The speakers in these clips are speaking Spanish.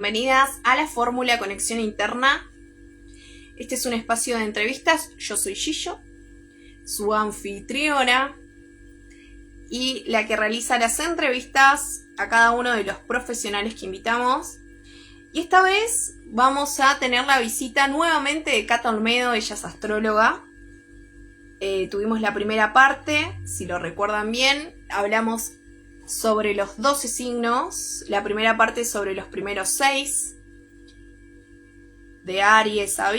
bienvenidas a la Fórmula Conexión Interna. Este es un espacio de entrevistas. Yo soy Gillo, su anfitriona y la que realiza las entrevistas a cada uno de los profesionales que invitamos. Y esta vez vamos a tener la visita nuevamente de Cata Olmedo, ella es astróloga. Tuvimos la primera parte, si lo recuerdan bien, hablamos sobre los 12 signos, la primera parte sobre los primeros 6, de Aries a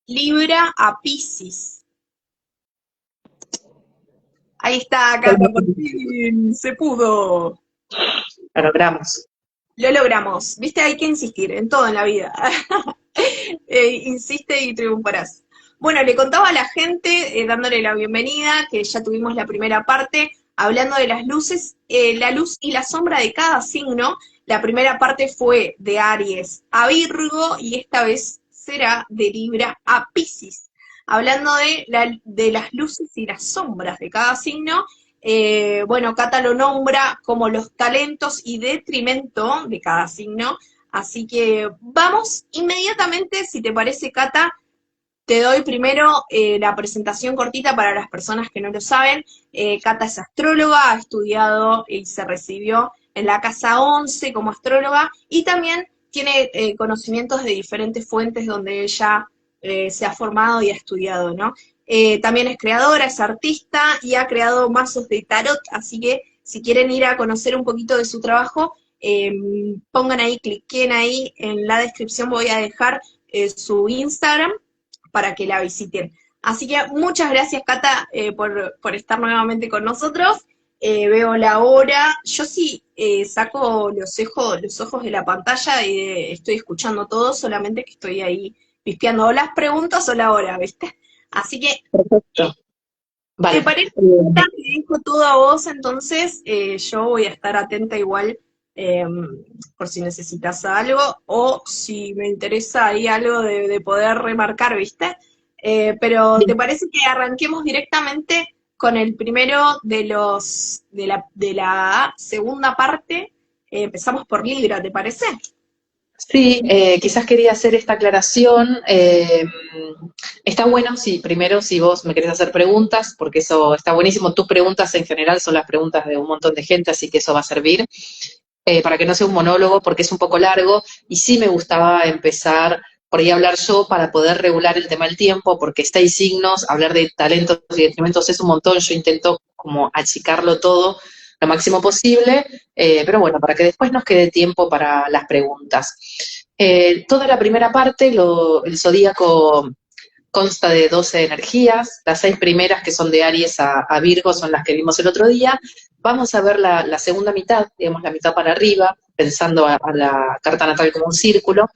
Libra a Piscis. Ahí está, Cata, por fin, se pudo. Lo logramos. Lo logramos, viste, hay que insistir en todo en la vida. Insiste y triunfarás. Bueno, le contaba a la gente, dándole la bienvenida, que ya tuvimos la primera parte, hablando de las luces, la luz y la sombra de cada signo. La primera parte fue de Aries a Virgo y esta vez será de Libra a Piscis. Hablando de las luces y las sombras de cada signo, bueno, Cata lo nombra como los talentos y detrimento de cada signo. Así que vamos inmediatamente, si te parece, Cata. Te doy primero la presentación cortita para las personas que no lo saben. Cata es astróloga, ha estudiado y se recibió en la Casa 11 como astróloga y también tiene conocimientos de diferentes fuentes donde ella se ha formado y ha estudiado, ¿no? También es creadora, es artista y ha creado mazos de tarot, así que si quieren ir a conocer un poquito de su trabajo, pongan ahí, cliquen ahí, en la descripción voy a dejar su Instagram, para que la visiten. Así que muchas gracias, Cata, por estar nuevamente con nosotros. Veo la hora. Yo sí saco los ojos de la pantalla y estoy escuchando todo, solamente que estoy ahí pispeando o las preguntas o la hora, ¿viste? Así que, Perfecto. Vale. ¿te parece? Te dejo todo a vos, entonces yo voy a estar atenta igual por si necesitas algo, o si me interesa ahí algo de poder remarcar, ¿viste? Pero ¿te parece que arranquemos directamente con el primero de la segunda parte? Empezamos por Libra, ¿te parece? Sí, quizás quería hacer esta aclaración. Está bueno, primero, si vos me querés hacer preguntas, porque eso está buenísimo. Tus preguntas en general son las preguntas de un montón de gente, así que eso va a servir. Para que no sea un monólogo, porque es un poco largo, y sí me gustaba empezar por ahí a hablar yo para poder regular el tema del tiempo, porque 6 signos, hablar de talentos y detrimentos es un montón, yo intento como achicarlo todo lo máximo posible, pero bueno, para que después nos quede tiempo para las preguntas. Toda la primera parte, el zodíaco consta de 12 energías, las 6 primeras que son de Aries a Virgo son las que vimos el otro día. Vamos a ver la segunda mitad, digamos la mitad para arriba, pensando a la carta natal como un círculo.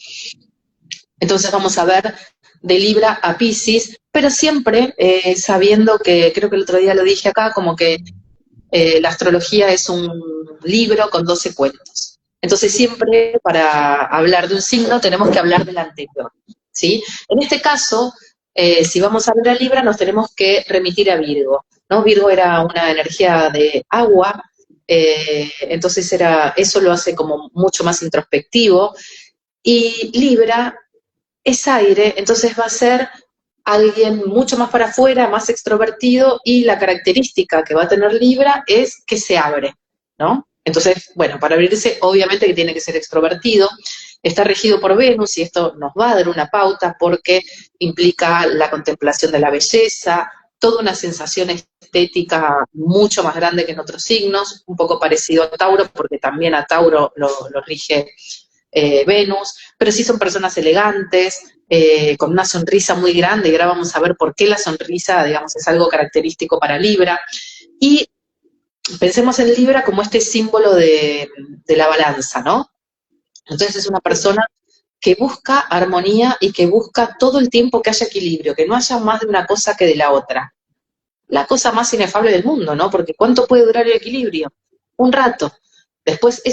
Entonces vamos a ver de Libra a Piscis, pero siempre sabiendo que, creo que el otro día lo dije acá, como que la astrología es un libro con 12 cuentos. Entonces siempre para hablar de un signo tenemos que hablar del anterior, ¿sí? En este caso, si vamos a ver a Libra, nos tenemos que remitir a Virgo, ¿no? Virgo era una energía de agua, entonces eso lo hace como mucho más introspectivo, y Libra es aire, entonces va a ser alguien mucho más para afuera, más extrovertido, y la característica que va a tener Libra es que se abre, ¿no? Entonces, bueno, para abrirse, obviamente que tiene que ser extrovertido, está regido por Venus, y esto nos va a dar una pauta porque implica la contemplación de la belleza, toda una sensación estética mucho más grande que en otros signos, un poco parecido a Tauro, porque también a Tauro lo rige Venus, pero sí son personas elegantes, con una sonrisa muy grande, y ahora vamos a ver por qué la sonrisa, digamos, es algo característico para Libra. Y pensemos en Libra como este símbolo de la balanza, ¿no? Entonces es una persona que busca armonía y que busca todo el tiempo que haya equilibrio, que no haya más de una cosa que de la otra. La cosa más inefable del mundo, ¿no? Porque ¿cuánto puede durar el equilibrio? Un rato. Después,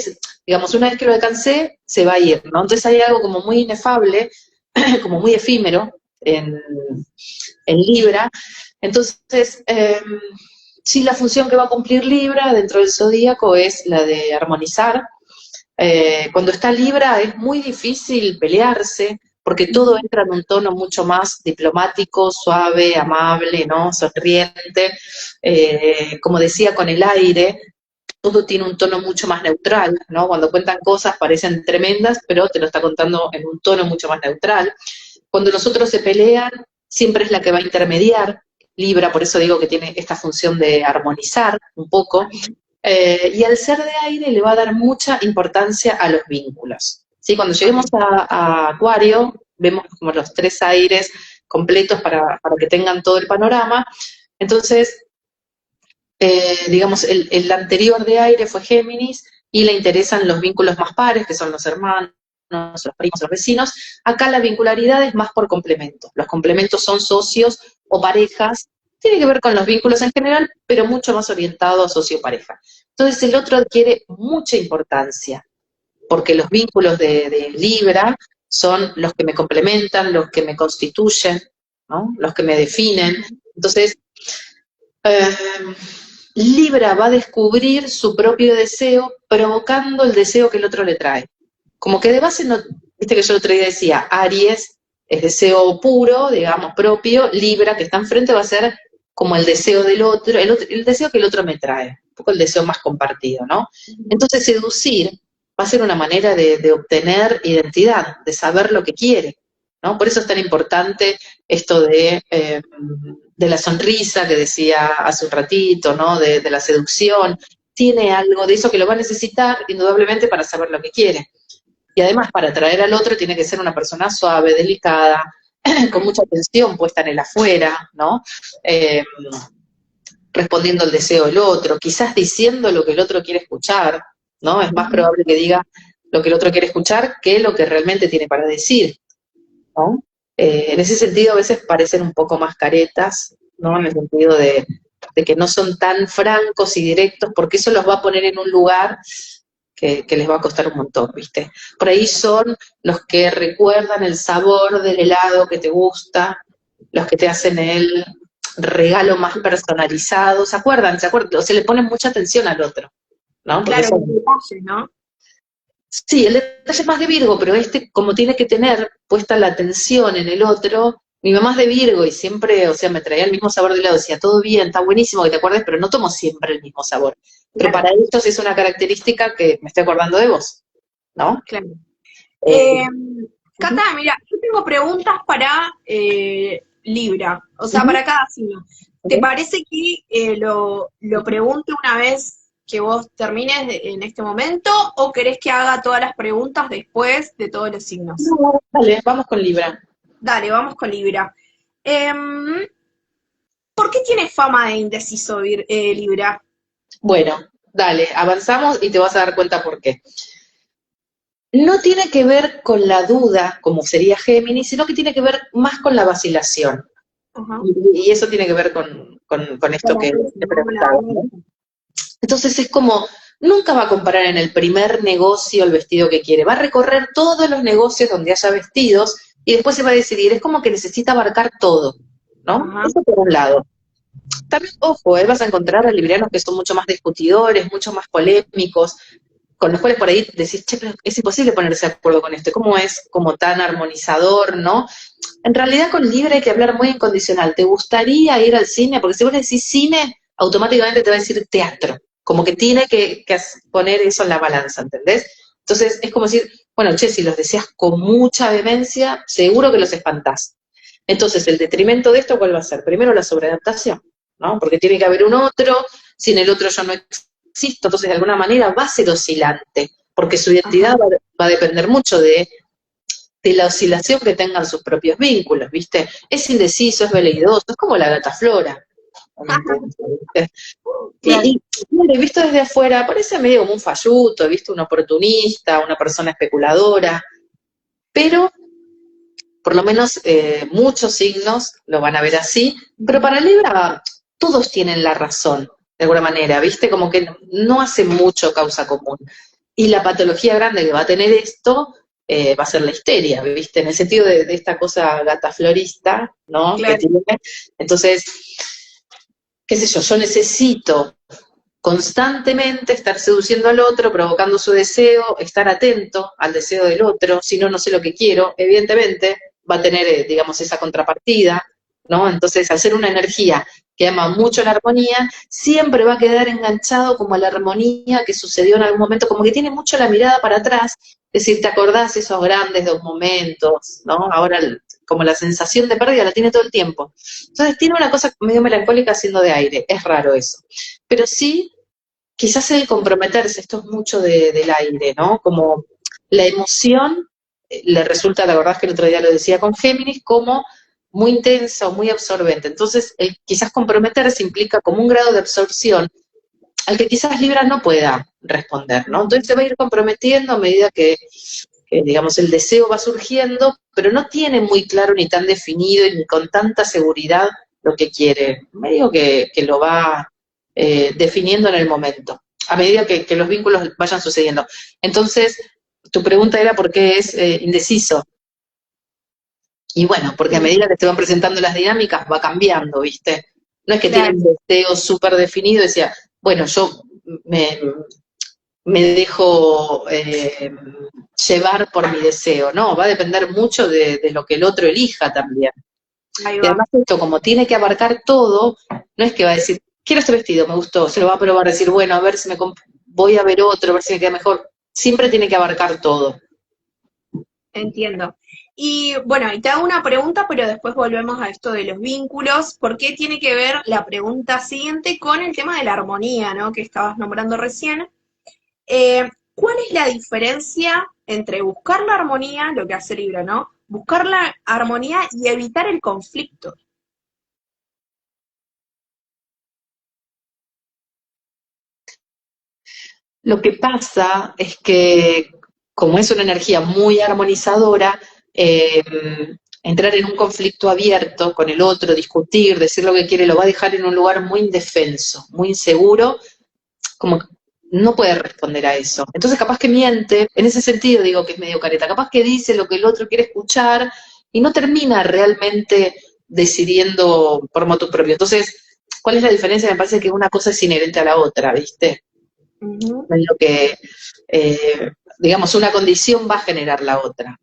digamos, una vez que lo alcancé, se va a ir, ¿no? Entonces hay algo como muy inefable, como muy efímero en Libra. Entonces, sí, la función que va a cumplir Libra dentro del zodíaco es la de armonizar, Cuando está Libra es muy difícil pelearse, porque todo entra en un tono mucho más diplomático, suave, amable, ¿no? Sonriente. Como decía, con el aire, todo tiene un tono mucho más neutral, ¿no? Cuando cuentan cosas parecen tremendas, pero te lo está contando en un tono mucho más neutral. Cuando los otros se pelean, siempre es la que va a intermediar. Libra, por eso digo que tiene esta función de armonizar un poco. Y al ser de aire le va a dar mucha importancia a los vínculos. ¿Sí? Cuando lleguemos a Acuario, vemos como los 3 aires completos para que tengan todo el panorama. Entonces, digamos, el anterior de aire fue Géminis y le interesan los vínculos más pares, que son los hermanos, los primos, los vecinos. Acá la vincularidad es más por complemento. Los complementos son socios o parejas. Tiene que ver con los vínculos en general, pero mucho más orientado a socio-pareja. Entonces el otro adquiere mucha importancia, porque los vínculos de Libra son los que me complementan, los que me constituyen, ¿no? Los que me definen. Entonces, Libra va a descubrir su propio deseo provocando el deseo que el otro le trae. Como que de base, no, viste que yo el otro día decía, Aries es deseo puro, digamos, propio, Libra, que está enfrente, va a ser como el deseo del otro, el deseo que el otro me trae, un poco el deseo más compartido, ¿no? Entonces seducir va a ser una manera de obtener identidad, de saber lo que quiere, ¿no? Por eso es tan importante esto de la sonrisa que decía hace un ratito, ¿no? De la seducción. Tiene algo de eso que lo va a necesitar indudablemente para saber lo que quiere. Y además, para atraer al otro tiene que ser una persona suave, delicada, con mucha atención puesta en el afuera, ¿no? Respondiendo al deseo del otro, quizás diciendo lo que el otro quiere escuchar, ¿no? Es más probable que diga lo que el otro quiere escuchar que lo que realmente tiene para decir, ¿no? En ese sentido, a veces parecen un poco más caretas, ¿no? En el sentido de que no son tan francos y directos, porque eso los va a poner en un lugar que les va a costar un montón, ¿viste? Por ahí son los que recuerdan el sabor del helado que te gusta, los que te hacen el regalo más personalizado, ¿se acuerdan? O sea, le ponen mucha atención al otro, ¿no? Porque claro, un detalle, ¿no? sí, el detalle es más de Virgo, pero como tiene que tener puesta la atención en el otro, mi mamá es de Virgo y siempre, o sea, me traía el mismo sabor de helado, decía, todo bien, está buenísimo que te acuerdes, pero no tomo siempre el mismo sabor. Pero para ellos es una característica que me estoy acordando de vos, ¿no? Claro. Eh, Cata, mira, yo tengo preguntas para Libra, o sea, para cada signo. ¿Te parece que lo pregunte una vez que vos termines en este momento o querés que haga todas las preguntas después de todos los signos? No, dale, vamos con Libra. Dale, vamos con Libra. ¿Por qué tiene fama de indeciso Libra? Bueno, dale, avanzamos y te vas a dar cuenta por qué. No tiene que ver con la duda, como sería Géminis, sino que tiene que ver más con la vacilación. Y eso tiene que ver con esto que te preguntaba, ¿no? Entonces es como, nunca va a comprar en el primer negocio el vestido que quiere, va a recorrer todos los negocios donde haya vestidos y después se va a decidir, es como que necesita abarcar todo, ¿no? Eso por un lado. También, ojo, vas a encontrar a librianos que son mucho más discutidores, mucho más polémicos, con los cuales por ahí decís, che, pero es imposible ponerse de acuerdo con esto, ¿cómo es como tan armonizador, no? En realidad con Libra hay que hablar muy incondicional, ¿te gustaría ir al cine? Porque si vos le decís cine, automáticamente te va a decir teatro, como que tiene que poner eso en la balanza, ¿entendés? Entonces es como decir, bueno, che, si los deseas con mucha vehemencia, seguro que los espantás. Entonces el detrimento de esto, ¿cuál va a ser? Primero la sobreadaptación, ¿no? Porque tiene que haber un otro, sin el otro yo no existo, entonces de alguna manera va a ser oscilante, porque su identidad va a depender mucho de la oscilación que tengan sus propios vínculos, ¿viste? Es indeciso, es veleidoso, es como la gata Flora. Y visto desde afuera, parece medio como un falluto, ¿viste? Un oportunista, una persona especuladora, pero por lo menos muchos signos lo van a ver así, pero para Libra todos tienen la razón, de alguna manera, ¿viste? Como que no hace mucho causa común. Y la patología grande que va a tener esto va a ser la histeria, ¿viste? En el sentido de esta cosa gata florista, ¿no? Claro. Entonces, qué sé yo necesito constantemente estar seduciendo al otro, provocando su deseo, estar atento al deseo del otro, si no, no sé lo que quiero, evidentemente va a tener, digamos, esa contrapartida, ¿no? Entonces, al ser una energía que ama mucho la armonía, siempre va a quedar enganchado como a la armonía que sucedió en algún momento, como que tiene mucho la mirada para atrás, es decir, te acordás esos grandes dos momentos, ¿no? Ahora como la sensación de pérdida la tiene todo el tiempo. Entonces tiene una cosa medio melancólica haciendo de aire, es raro eso. Pero sí, quizás el comprometerse, esto es mucho del aire, ¿no? Como la emoción le resulta, la verdad es que el otro día lo decía con Géminis, como muy intensa o muy absorbente. Entonces, quizás comprometerse implica como un grado de absorción al que quizás Libra no pueda responder, ¿no? Entonces se va a ir comprometiendo a medida que, digamos, el deseo va surgiendo, pero no tiene muy claro ni tan definido y ni con tanta seguridad lo que quiere. Medio que lo va definiendo en el momento, a medida que los vínculos vayan sucediendo. Entonces, tu pregunta era por qué es indeciso. Y bueno, porque a medida que se van presentando las dinámicas va cambiando, ¿viste? No es que tiene un deseo súper definido, decía, bueno, yo me, me dejo llevar por mi deseo, no, va a depender mucho de lo que el otro elija también. Ahí Y va. además esto, como tiene que abarcar todo, no es que va a decir, quiero este vestido, me gustó, se lo va a probar, decir, bueno, a ver si voy a ver otro, a ver si me queda mejor. Siempre tiene que abarcar todo. Entiendo. Y bueno, y te hago una pregunta, pero después volvemos a esto de los vínculos. ¿Por qué tiene que ver la pregunta siguiente con el tema de la armonía, ¿no? Que estabas nombrando recién. ¿Cuál es la diferencia entre buscar la armonía, lo que hace Libra, ¿no? Buscar la armonía y evitar el conflicto. Lo que pasa es que, como es una energía muy armonizadora, entrar en un conflicto abierto con el otro, discutir, decir lo que quiere, lo va a dejar en un lugar muy indefenso, muy inseguro, como que no puede responder a eso. Entonces capaz que miente, en ese sentido digo que es medio careta, capaz que dice lo que el otro quiere escuchar y no termina realmente decidiendo por motu propio. Entonces, ¿cuál es la diferencia? Me parece que una cosa es inherente a la otra, ¿viste? Ujú. En lo que, digamos, una condición va a generar la otra.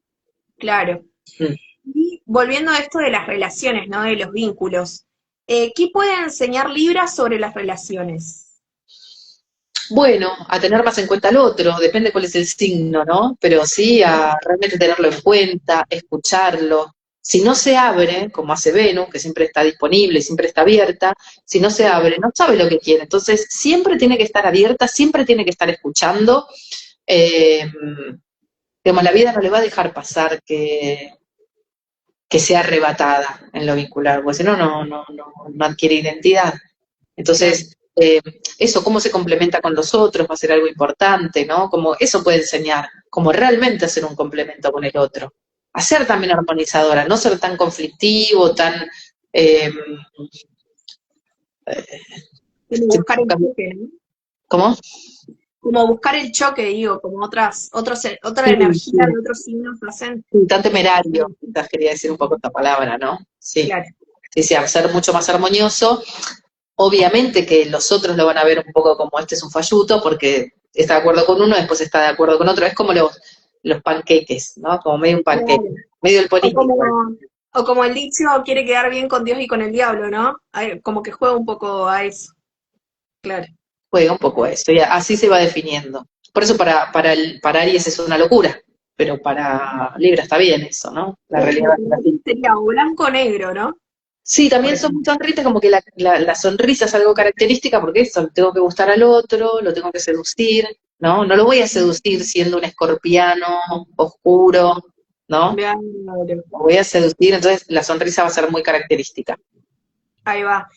Claro. Mm. Y volviendo a esto de las relaciones, ¿no? De los vínculos. ¿Qué puede enseñar Libra sobre las relaciones? Bueno, a tener más en cuenta al otro, depende cuál es el signo, ¿no? Pero sí a realmente tenerlo en cuenta, escucharlo. Si no se abre, como hace Venus, que siempre está disponible, siempre está abierta, si no se abre, no sabe lo que quiere. Entonces, siempre tiene que estar abierta, siempre tiene que estar escuchando. Eh, digamos, la vida no le va a dejar pasar que sea arrebatada en lo vincular, porque si no, no adquiere identidad. Claro. Entonces, eso, cómo se complementa con los otros, va a ser algo importante, ¿no? Como eso puede enseñar, cómo realmente hacer un complemento con el otro. A ser también armonizadora, no ser tan conflictivo, tan... eh, Como buscar el choque, ¿no? ¿Cómo? Como buscar el choque, digo, como otra Sí, energía sí, de otros signos hacen. sí, tan temerario, quizás quería decir un poco esta palabra, ¿no? Sí, Claro. sí, sí, a ser mucho más armonioso. Obviamente que los otros lo van a ver un poco como este es un falluto, porque está de acuerdo con uno, después está de acuerdo con otro. Es como los panqueques, ¿no? Como medio un panqueque, Claro. medio el O como, político. o como el dicho quiere quedar bien con Dios y con el diablo, ¿no? Como que juega un poco a eso, claro. Juega un poco eso, y así se va definiendo. Por eso para Aries es una locura, pero para Libra está bien eso, ¿no? La realidad va a ser así. Sería o blanco o negro, ¿no? Sí, Por también son muy ejemplo. sonrisas, como que la sonrisa es algo característica, porque eso, tengo que gustar al otro, lo tengo que seducir, ¿no? No lo voy a seducir siendo un escorpiano oscuro, ¿no? Claro. Lo voy a seducir, entonces la sonrisa va a ser muy característica. Ahí va.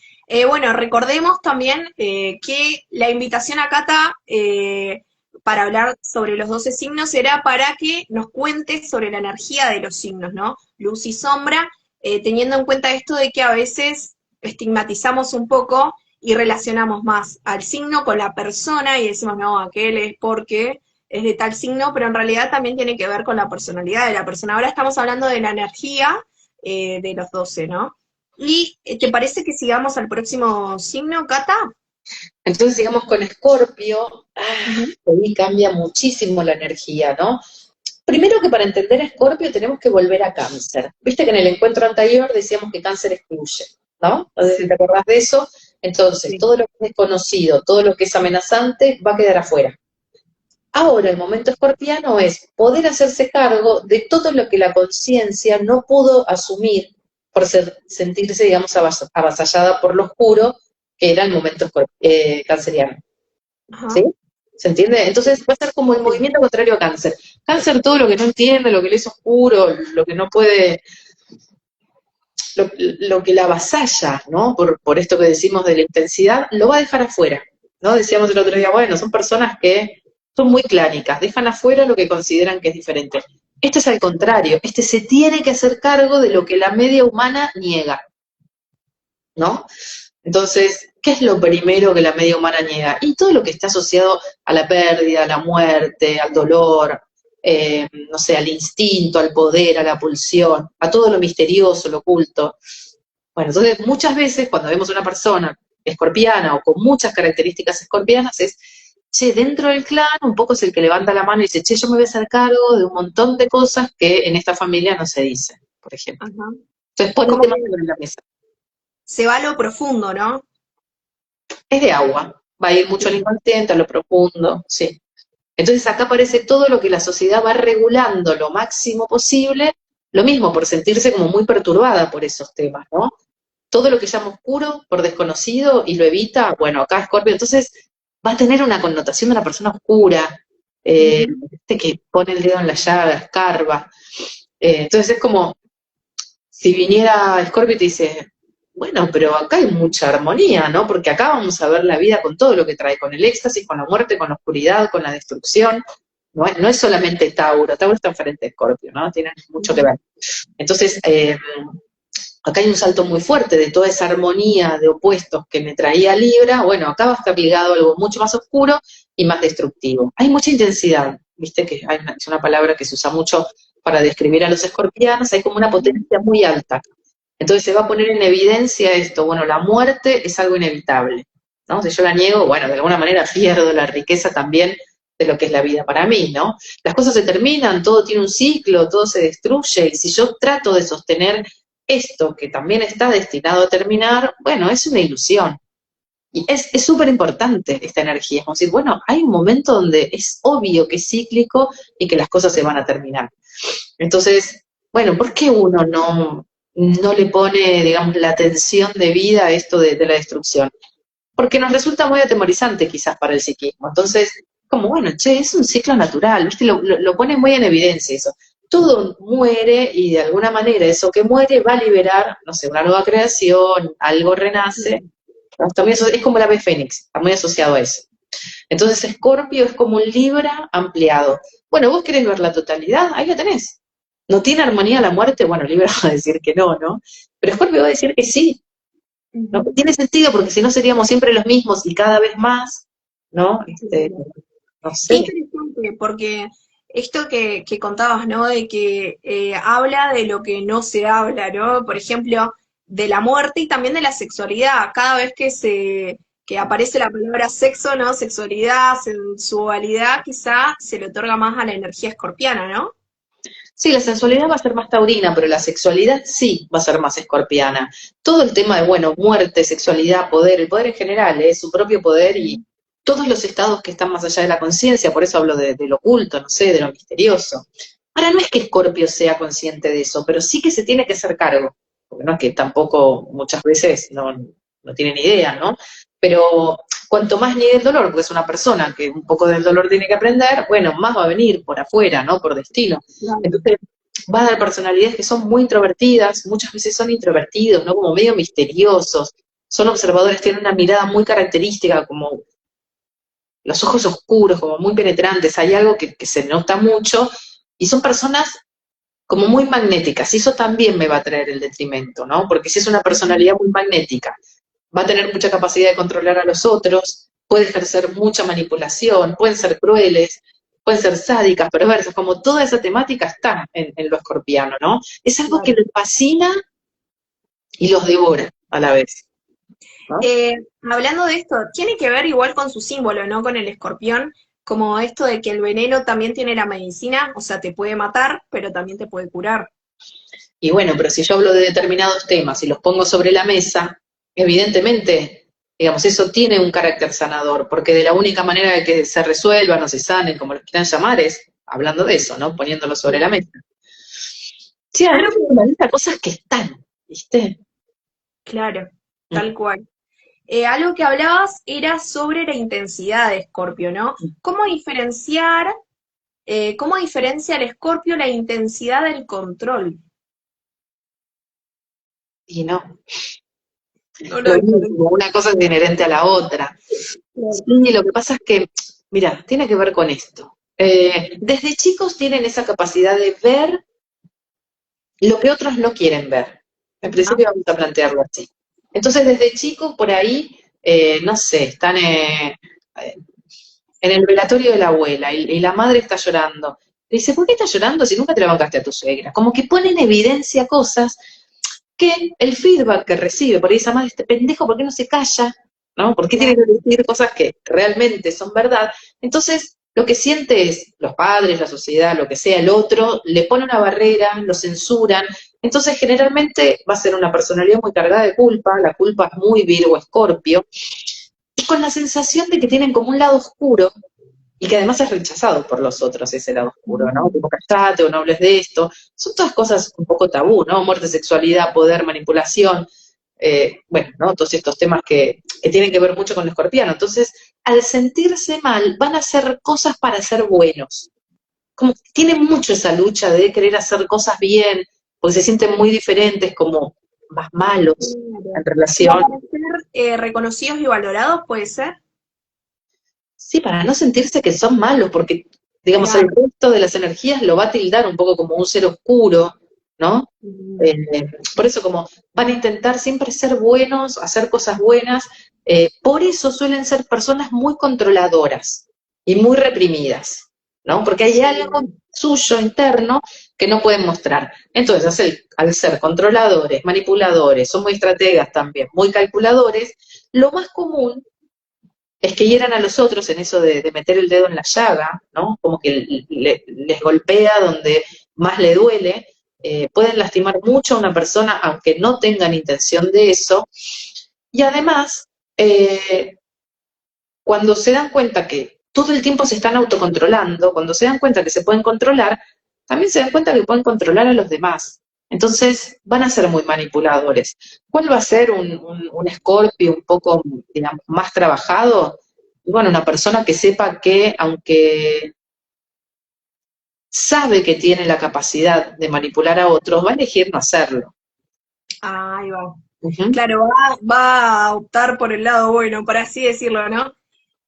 Bueno, recordemos también que la invitación a Cata para hablar sobre los 12 signos era para que nos cuente sobre la energía de los signos, ¿no? Luz y sombra, teniendo en cuenta esto de que a veces estigmatizamos un poco y relacionamos más al signo con la persona y decimos, no, aquel es porque es de tal signo, pero en realidad también tiene que ver con la personalidad de la persona. Ahora estamos hablando de la energía de los 12, ¿no? ¿Y te parece que sigamos al próximo signo, Cata? Entonces, digamos, con Escorpio, Ujú. ahí cambia muchísimo la energía, ¿no? Primero que para entender a Escorpio tenemos que volver a Cáncer. Viste que en el encuentro anterior decíamos que Cáncer excluye, ¿no? No sé si te acordás de eso. Entonces, Sí. todo lo que es desconocido, todo lo que es amenazante, va a quedar afuera. Ahora, el momento escorpiano es poder hacerse cargo de todo lo que la conciencia no pudo asumir por sentirse, digamos, avasallada por lo oscuro, que era el momento canceriano. Ajá. ¿Sí? ¿Se entiende? Entonces va a ser como el Sí. movimiento contrario a Cáncer. Cáncer, todo lo que no entiende, lo que le es oscuro, lo que no puede, lo que la avasalla, ¿no? Por esto que decimos de la intensidad, lo va a dejar afuera, ¿no? Decíamos el otro día, bueno, son personas que son muy clánicas, dejan afuera lo que consideran que es diferente. Este es al contrario, este se tiene que hacer cargo de lo que la media humana niega, ¿no? Entonces, ¿qué es lo primero que la media humana niega? Y todo lo que está asociado a la pérdida, a la muerte, al dolor, no sé, al instinto, al poder, a la pulsión, a todo lo misterioso, lo oculto. Bueno, entonces muchas veces cuando vemos una persona escorpiana o con muchas características escorpianas es, che, dentro del clan un poco es el que levanta la mano y dice, che, yo me voy a hacer cargo de un montón de cosas que en esta familia no se dicen, por ejemplo. Ajá. Entonces pone Como que temas sobre la mesa. se va a lo profundo, ¿no? Es de agua, va a ir mucho al Sí. inconsciente, a lo profundo, sí. Entonces acá aparece todo lo que la sociedad va regulando lo máximo posible, lo mismo por sentirse como muy perturbada por esos temas, ¿no? Todo lo que llama oscuro por desconocido y lo evita, bueno, acá Scorpio, entonces va a tener una connotación de una persona oscura, Ujú. este que pone el dedo en la llaga, escarba. Entonces es como si viniera Scorpio y te dice, bueno, pero acá hay mucha armonía, ¿no? Porque acá vamos a ver la vida con todo lo que trae, con el éxtasis, con la muerte, con la oscuridad, con la destrucción. No es solamente Tauro, Tauro está enfrente de Scorpio, ¿no? Tienen mucho que Ujú. ver. Entonces, acá hay un salto muy fuerte de toda esa armonía de opuestos que me traía Libra, bueno, acá va a estar ligado a algo mucho más oscuro y más destructivo. Hay mucha intensidad, viste que es una palabra que se usa mucho para describir a los escorpianos, hay como una Ujú. potencia muy alta. Entonces se va a poner en evidencia esto, bueno, la muerte es algo inevitable, ¿no? Si yo la niego, bueno, de alguna manera pierdo la riqueza también de lo que es la vida para mí, ¿no? Las cosas se terminan, todo tiene un ciclo, todo se destruye, y si yo trato de sostener esto que también está destinado a terminar, bueno, es una ilusión. Y es súper importante esta energía. Es como decir, bueno, hay un momento donde es obvio que es cíclico y que las cosas se van a terminar. Entonces, bueno, ¿por qué uno no le pone, digamos, la atención de vida a esto de la destrucción? Porque nos resulta muy atemorizante quizás para el psiquismo. Entonces, como, bueno, che, es un ciclo natural, ¿viste? Lo pone muy en evidencia eso. Todo muere y de alguna manera eso que muere va a liberar, no sé, una nueva creación, algo renace. ¿No? También eso, es como el ave fénix, está muy asociado a eso. Entonces, Escorpio es como un Libra ampliado. Bueno, vos querés ver la totalidad, ahí la tenés. ¿No tiene armonía la muerte? Bueno, Libra va a decir que no, ¿no? Pero Escorpio va a decir que sí, ¿no? Ujú. Tiene sentido porque si no seríamos siempre los mismos y cada vez más, ¿no? Claro. No Qué sé. interesante, porque esto que contabas, ¿no? De que habla de lo que no se habla, ¿no? Por ejemplo, de la muerte y también de la sexualidad. Cada vez que aparece la palabra sexo, ¿no? Sexualidad, sensualidad, quizá se le otorga más a la energía escorpiana, ¿no? Sí, la sensualidad va a ser más taurina, pero la sexualidad sí va a ser más escorpiana. Todo el tema de, bueno, muerte, sexualidad, poder, el poder en general, es su propio poder y todos los estados que están más allá de la conciencia, por eso hablo de lo oculto, no sé, de lo misterioso. Ahora, no es que Escorpio sea consciente de eso, pero sí que se tiene que hacer cargo, porque no es que tampoco muchas veces no tienen idea, ¿no? Pero cuanto más niegue el dolor, porque es una persona que un poco del dolor tiene que aprender, bueno, más va a venir por afuera, ¿no? Por destino. Claro. Entonces, va a dar personalidades que son muy introvertidas, muchas veces son introvertidos, ¿no? Como medio misteriosos, son observadores, tienen una mirada muy característica, como los ojos oscuros, como muy penetrantes, hay algo que se nota mucho, y son personas como muy magnéticas, y eso también me va a traer el detrimento, ¿no? Porque si es una Ujú. personalidad muy magnética, va a tener mucha capacidad de controlar a los otros, puede ejercer mucha manipulación, pueden ser crueles, pueden ser sádicas, perversas, como toda esa temática está en lo escorpiano, ¿no? Es algo que Claro. los fascina y los devora a la vez. ¿no? Hablando de esto, tiene que ver igual con su símbolo, ¿no? Con el escorpión, como esto de que el veneno también tiene la medicina, o sea, te puede matar, pero también te puede curar. Y bueno, pero si yo hablo de determinados temas y los pongo sobre la mesa, evidentemente, digamos, eso tiene un carácter sanador, porque de la única manera de que se resuelvan o se sanen, como los quieran llamar, es hablando de eso, ¿no? Poniéndolo sobre la Claro. mesa. Sí, además Algo me organiza cosas que están, ¿viste? claro, Mm. tal cual. Algo que hablabas era sobre la intensidad de Escorpio, ¿no? Cómo diferencia el Escorpio la intensidad del control? Y no, No lo lo diferencia. mismo, una cosa es inherente a la otra. Claro. Sí, lo que pasa es que, mira, tiene que ver con esto. Desde chicos tienen esa capacidad de ver lo que otros no quieren ver. En Ajá. principio vamos a plantearlo así. Entonces, desde chicos por ahí, no sé, están en el velatorio de la abuela y la madre está llorando. Le dice, ¿por qué estás llorando si nunca te la bancaste a tu suegra? Como que pone en evidencia cosas que el feedback que recibe por ahí esa madre, este pendejo, ¿por qué no se calla? ¿No? ¿Por qué tiene Claro. que decir cosas que realmente son verdad? Entonces, lo que siente es, los padres, la sociedad, lo que sea, el otro, le pone una barrera, lo censuran. Entonces, generalmente va a ser una personalidad muy cargada de culpa, la culpa es muy Virgo, Escorpio, y con la sensación de que tienen como un lado oscuro y que además es rechazado por los otros ese lado oscuro, ¿no? Tipo, callate o no hables de esto. Son todas cosas un poco tabú, ¿no? Muerte, sexualidad, poder, manipulación, bueno, ¿no? Todos estos temas que tienen que ver mucho con el escorpiano. Entonces, al sentirse mal, van a hacer cosas para ser buenos. Como que tienen mucho esa lucha de querer hacer cosas bien, porque se sienten muy diferentes, como más malos en Claro. Como relación. para ser reconocidos y valorados, puede ser. Sí, para no sentirse que son malos, porque, digamos, el Claro. resto de las energías lo va a tildar un poco como un ser oscuro, ¿no? Mm. Eh, por eso como van a intentar siempre ser buenos, hacer cosas buenas, por eso suelen ser personas muy controladoras y muy reprimidas, ¿no? Porque hay algo Sí. suyo interno que no pueden mostrar. Entonces, al ser controladores, manipuladores, son muy estrategas también, muy calculadores, lo más común es que hieran a los otros en eso de meter el dedo en la llaga, ¿no? Como que les golpea donde más le duele, pueden lastimar mucho a una persona aunque no tengan intención de eso, y además, cuando se dan cuenta que todo el tiempo se están autocontrolando, cuando se dan cuenta que se pueden controlar, también se dan cuenta que pueden controlar a los demás. Entonces van a ser muy manipuladores. ¿Cuál va a ser un Escorpio un poco, digamos, más trabajado? Y bueno, una persona que sepa que, aunque sabe que tiene la capacidad de manipular a otros, va a elegir no hacerlo. Ahí va. Ujú. Claro, va a optar por el lado bueno, por así decirlo, ¿no?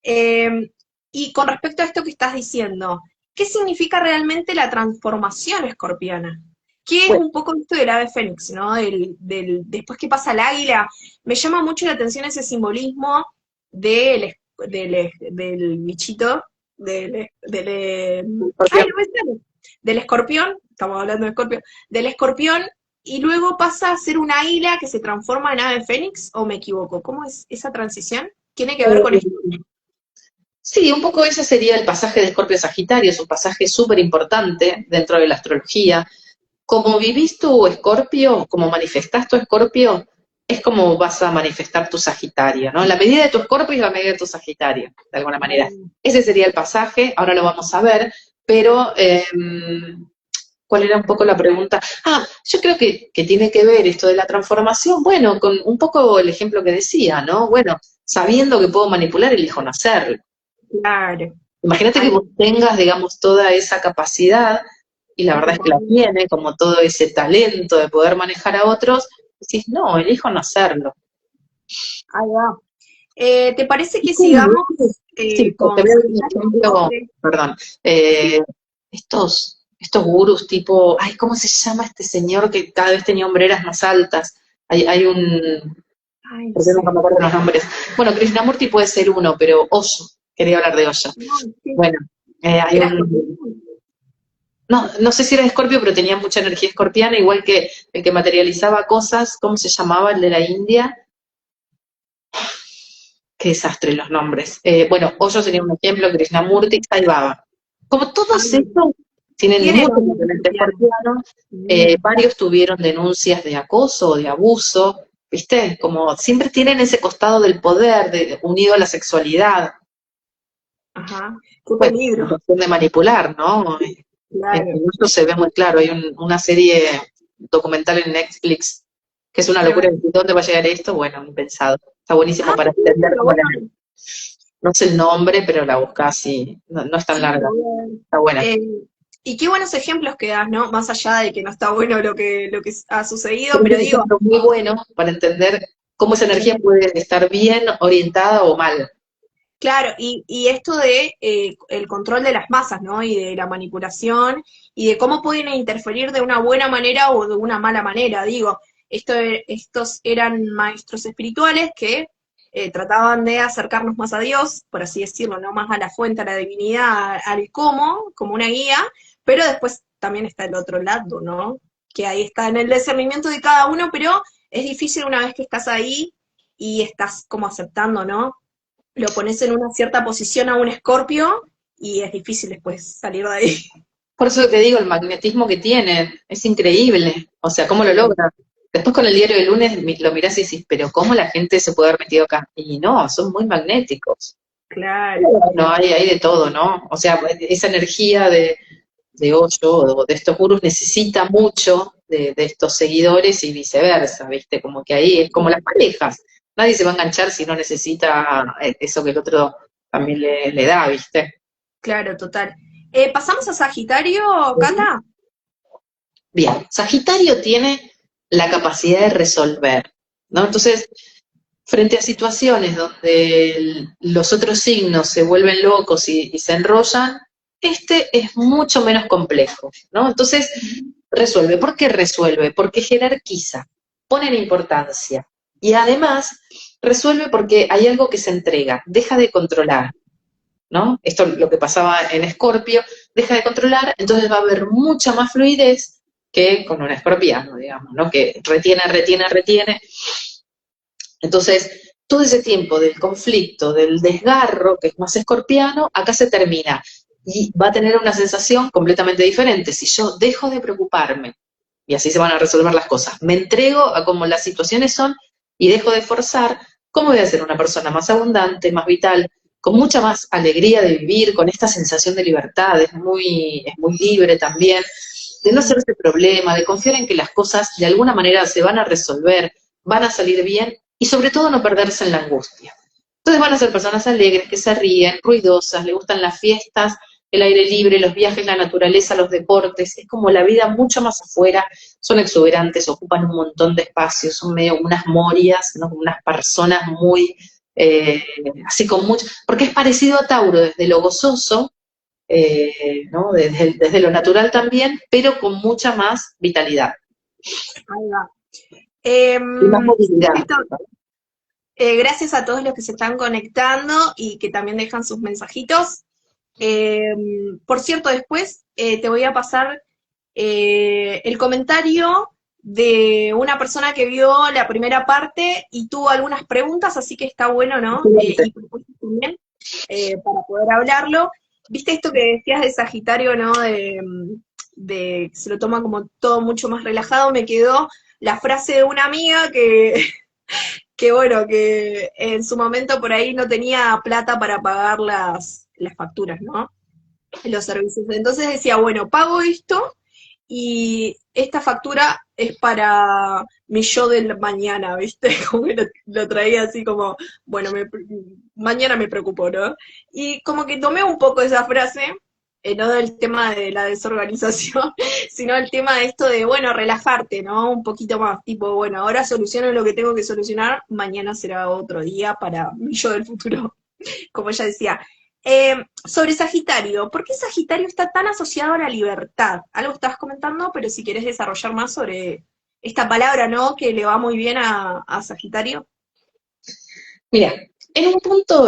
Eh, y con respecto a esto que estás diciendo, ¿qué significa realmente la transformación escorpiana? ¿Qué es Bueno, un poco esto del ave fénix, ¿no? Después que pasa el águila, me llama mucho la atención ese simbolismo del bichito, ay, Escorpio. no me sale, del escorpión, estamos hablando de escorpión, del escorpión, y luego pasa a ser un águila que se transforma en ave fénix, ¿o me equivoco? ¿Cómo es esa transición? ¿Tiene que ver con esto? Sí, un poco ese sería el pasaje de Escorpio a Sagitario, es un pasaje súper importante dentro de la astrología. Como vivís tu Escorpio, como manifestás tu Escorpio, es como vas a manifestar tu Sagitario, ¿no? La medida de tu Escorpio es la medida de tu Sagitario, de alguna manera. Ese sería el pasaje, ahora lo vamos a ver, pero ¿cuál era un poco la pregunta? Ah, yo creo que tiene que ver esto de la transformación, bueno, con un poco el ejemplo que decía, ¿no? Bueno, sabiendo que puedo manipular, elijo no hacerlo. Claro. Imagínate que Ahí vos tengas, digamos, toda esa capacidad, y la y verdad que es que la podemos- tiene, como todo ese talento de poder manejar a otros, decís, no, elijo no hacerlo. ahí va. ¿Te parece que Sí, sigamos sí, te con voy a dar un Sagitario? ejemplo, perdón, Sí. estos gurús tipo, ay, ¿cómo se llama este señor que cada vez tenía hombreras más altas? Hay un, Ay, no porque nunca sé. me acuerdo los nombres. Bueno, Krishnamurti puede ser uno, pero Osho, quería hablar de Osho. No, sí. Bueno, hay ¿Era un, escorpión? no, no sé si era Escorpio, pero tenía mucha energía escorpiana, igual que el que materializaba cosas, ¿cómo se llamaba el de la India? qué desastre los nombres. Bueno, Osho sería un ejemplo, Krishnamurti, Sai Baba. Como todos Ay, estos tienen tiene mucho nombre componente especial. escorpiano, Mm, varios tuvieron denuncias de acoso o de abuso, ¿viste? Como siempre tienen ese costado del poder, unido a la sexualidad. ajá, qué Bueno, peligro, la cuestión de manipular, ¿no? claro. Esto se ve muy claro. Hay una serie documental en Netflix que es una locura. Tremendo. ¿Dónde va a llegar esto? Bueno, impensado. Está buenísimo Ah, para sí, entender pero cómo bueno, no sé el nombre, pero la buscás y no es tan sí, larga. lo voy a ver. Está buena. Eh, y qué buenos ejemplos que das, ¿no? Más allá de que no está bueno lo que ha sucedido, Pero es pero un digo, ejemplo muy bueno para entender cómo esa energía puede estar bien orientada o mal. claro, y esto de el control de las masas, ¿no? Y de la manipulación, y de cómo pueden interferir de una buena manera o de una mala manera. Digo, estos eran maestros espirituales que trataban de acercarnos más a Dios, por así decirlo, no más a la fuente, a la divinidad, al cómo, como una guía, pero después también está el otro lado, ¿no? Que ahí está en el discernimiento de cada uno, pero es difícil una vez que estás ahí y estás como aceptando, ¿no? Lo pones en una cierta posición a un escorpio y es difícil después salir de ahí. Por eso te digo, el magnetismo que tienen es increíble. O sea, ¿cómo lo logran? Después con el diario del lunes lo mirás y decís, pero ¿cómo la gente se puede haber metido acá? Y no, son muy magnéticos. Claro, No, hay de todo, ¿no? O sea, esa energía de Osho o de estos gurús necesita mucho de estos seguidores y viceversa, ¿viste? Como que ahí es como las parejas. Nadie se va a enganchar si no necesita eso que el otro también le da, ¿viste? claro, total. ¿Pasamos a Sagitario, Cata? Bien, Sagitario tiene la capacidad de resolver, ¿no? Entonces, frente a situaciones donde los otros signos se vuelven locos y se enrollan, este es mucho menos complejo, ¿no? Entonces, resuelve. ¿Por qué resuelve? Porque jerarquiza, pone en importancia. Y además, resuelve porque hay algo que se entrega, deja de controlar, ¿no? Esto es lo que pasaba en Escorpio, deja de controlar, entonces va a haber mucha más fluidez que con un escorpiano, digamos, ¿no? Que retiene, retiene, retiene. Entonces, todo ese tiempo del conflicto, del desgarro, que es más escorpiano, acá se termina. Y va a tener una sensación completamente diferente. Si yo dejo de preocuparme, y así se van a resolver las cosas, me entrego a cómo las situaciones son y dejo de forzar, ¿cómo voy a ser una persona más abundante, más vital, con mucha más alegría de vivir, con esta sensación de libertad? Es muy libre también, de no hacerse problema, de confiar en que las cosas de alguna manera se van a resolver, van a salir bien y sobre todo no perderse en la angustia. Entonces van a ser personas alegres, que se ríen, ruidosas, le gustan las fiestas, el aire libre, los viajes, la naturaleza, los deportes, es como la vida mucho más afuera, son exuberantes, ocupan un montón de espacios, son medio unas morias, ¿no? Unas personas muy, así con mucho, porque es parecido a Tauro, desde lo gozoso, ¿no? Desde lo natural también, pero con mucha más vitalidad Ahí va. y más movilidad. Esto, gracias a todos los que se están conectando y que también dejan sus mensajitos. Por cierto, después te voy a pasar el comentario de una persona que vio la primera parte y tuvo algunas preguntas, así que está bueno, ¿no? Excelente. Y propuestas también para poder hablarlo. ¿Viste esto que decías de Sagitario, ¿no? De que se lo toma como todo mucho más relajado. Me quedó la frase de una amiga que bueno, que en su momento por ahí no tenía plata para pagar las facturas, ¿no? Los servicios. Entonces decía, bueno, pago esto y esta factura es para mi yo del mañana, ¿viste? Como que lo traía así como, bueno, mañana me preocupo, ¿no? Y como que tomé un poco esa frase, no del tema de la desorganización, sino el tema de esto de, bueno, relajarte, ¿no? Un poquito más, tipo, bueno, ahora soluciono lo que tengo que solucionar, mañana será otro día para mi yo del futuro, como ella decía. Sobre Sagitario, ¿por qué Sagitario está tan asociado a la libertad? Algo estabas comentando, pero si quieres desarrollar más sobre esta palabra, ¿no? Que le va muy bien a Sagitario. Mira, en un punto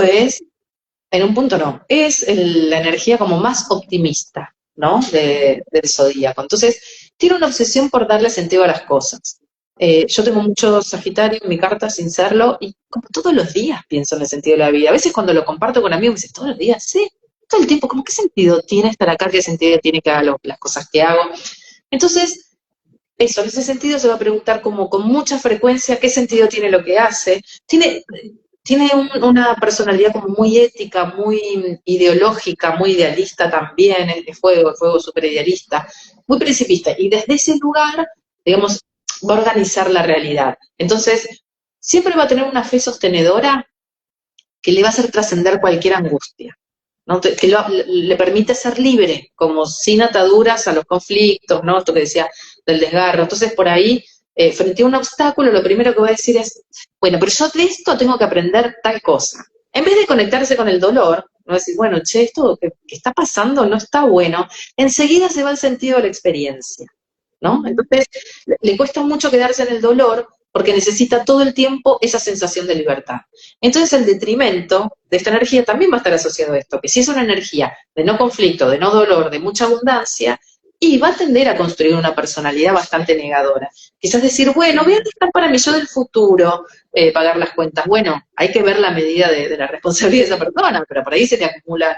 no, es la energía como más optimista, ¿no? Del zodíaco. Entonces, tiene una obsesión por darle sentido a las cosas. Yo tengo mucho Sagitario en mi carta sin serlo, y como todos los días pienso en el sentido de la vida. A veces cuando lo comparto con amigos me dicen, todos los días, sí, todo el tiempo, como qué sentido tiene estar acá, qué sentido tiene que haga las cosas que hago. Entonces, eso, en ese sentido se va a preguntar como con mucha frecuencia qué sentido tiene lo que hace. Tiene una personalidad como muy ética, muy ideológica, muy idealista también, es de fuego, el fuego súper idealista, muy principista. Y desde ese lugar, digamos, va a organizar la realidad. Entonces, siempre va a tener una fe sostenedora que le va a hacer trascender cualquier angustia, ¿no? Que le permite ser libre, como sin ataduras a los conflictos, ¿no? Esto que decía del desgarro. Entonces, por ahí, frente a un obstáculo, lo primero que va a decir es, bueno, pero yo de esto tengo que aprender tal cosa. En vez de conectarse con el dolor, no decir, bueno, che, esto que está pasando no está bueno, enseguida se va el sentido de la experiencia, ¿no? Entonces, le cuesta mucho quedarse en el dolor porque necesita todo el tiempo esa sensación de libertad. Entonces, el detrimento de esta energía también va a estar asociado a esto, que si es una energía de no conflicto, de no dolor, de mucha abundancia, y va a tender a construir una personalidad bastante negadora. Quizás decir, bueno, voy a dejar para mi yo del futuro pagar las cuentas. Bueno, hay que ver la medida de la responsabilidad de esa persona, pero por ahí se te acumulan,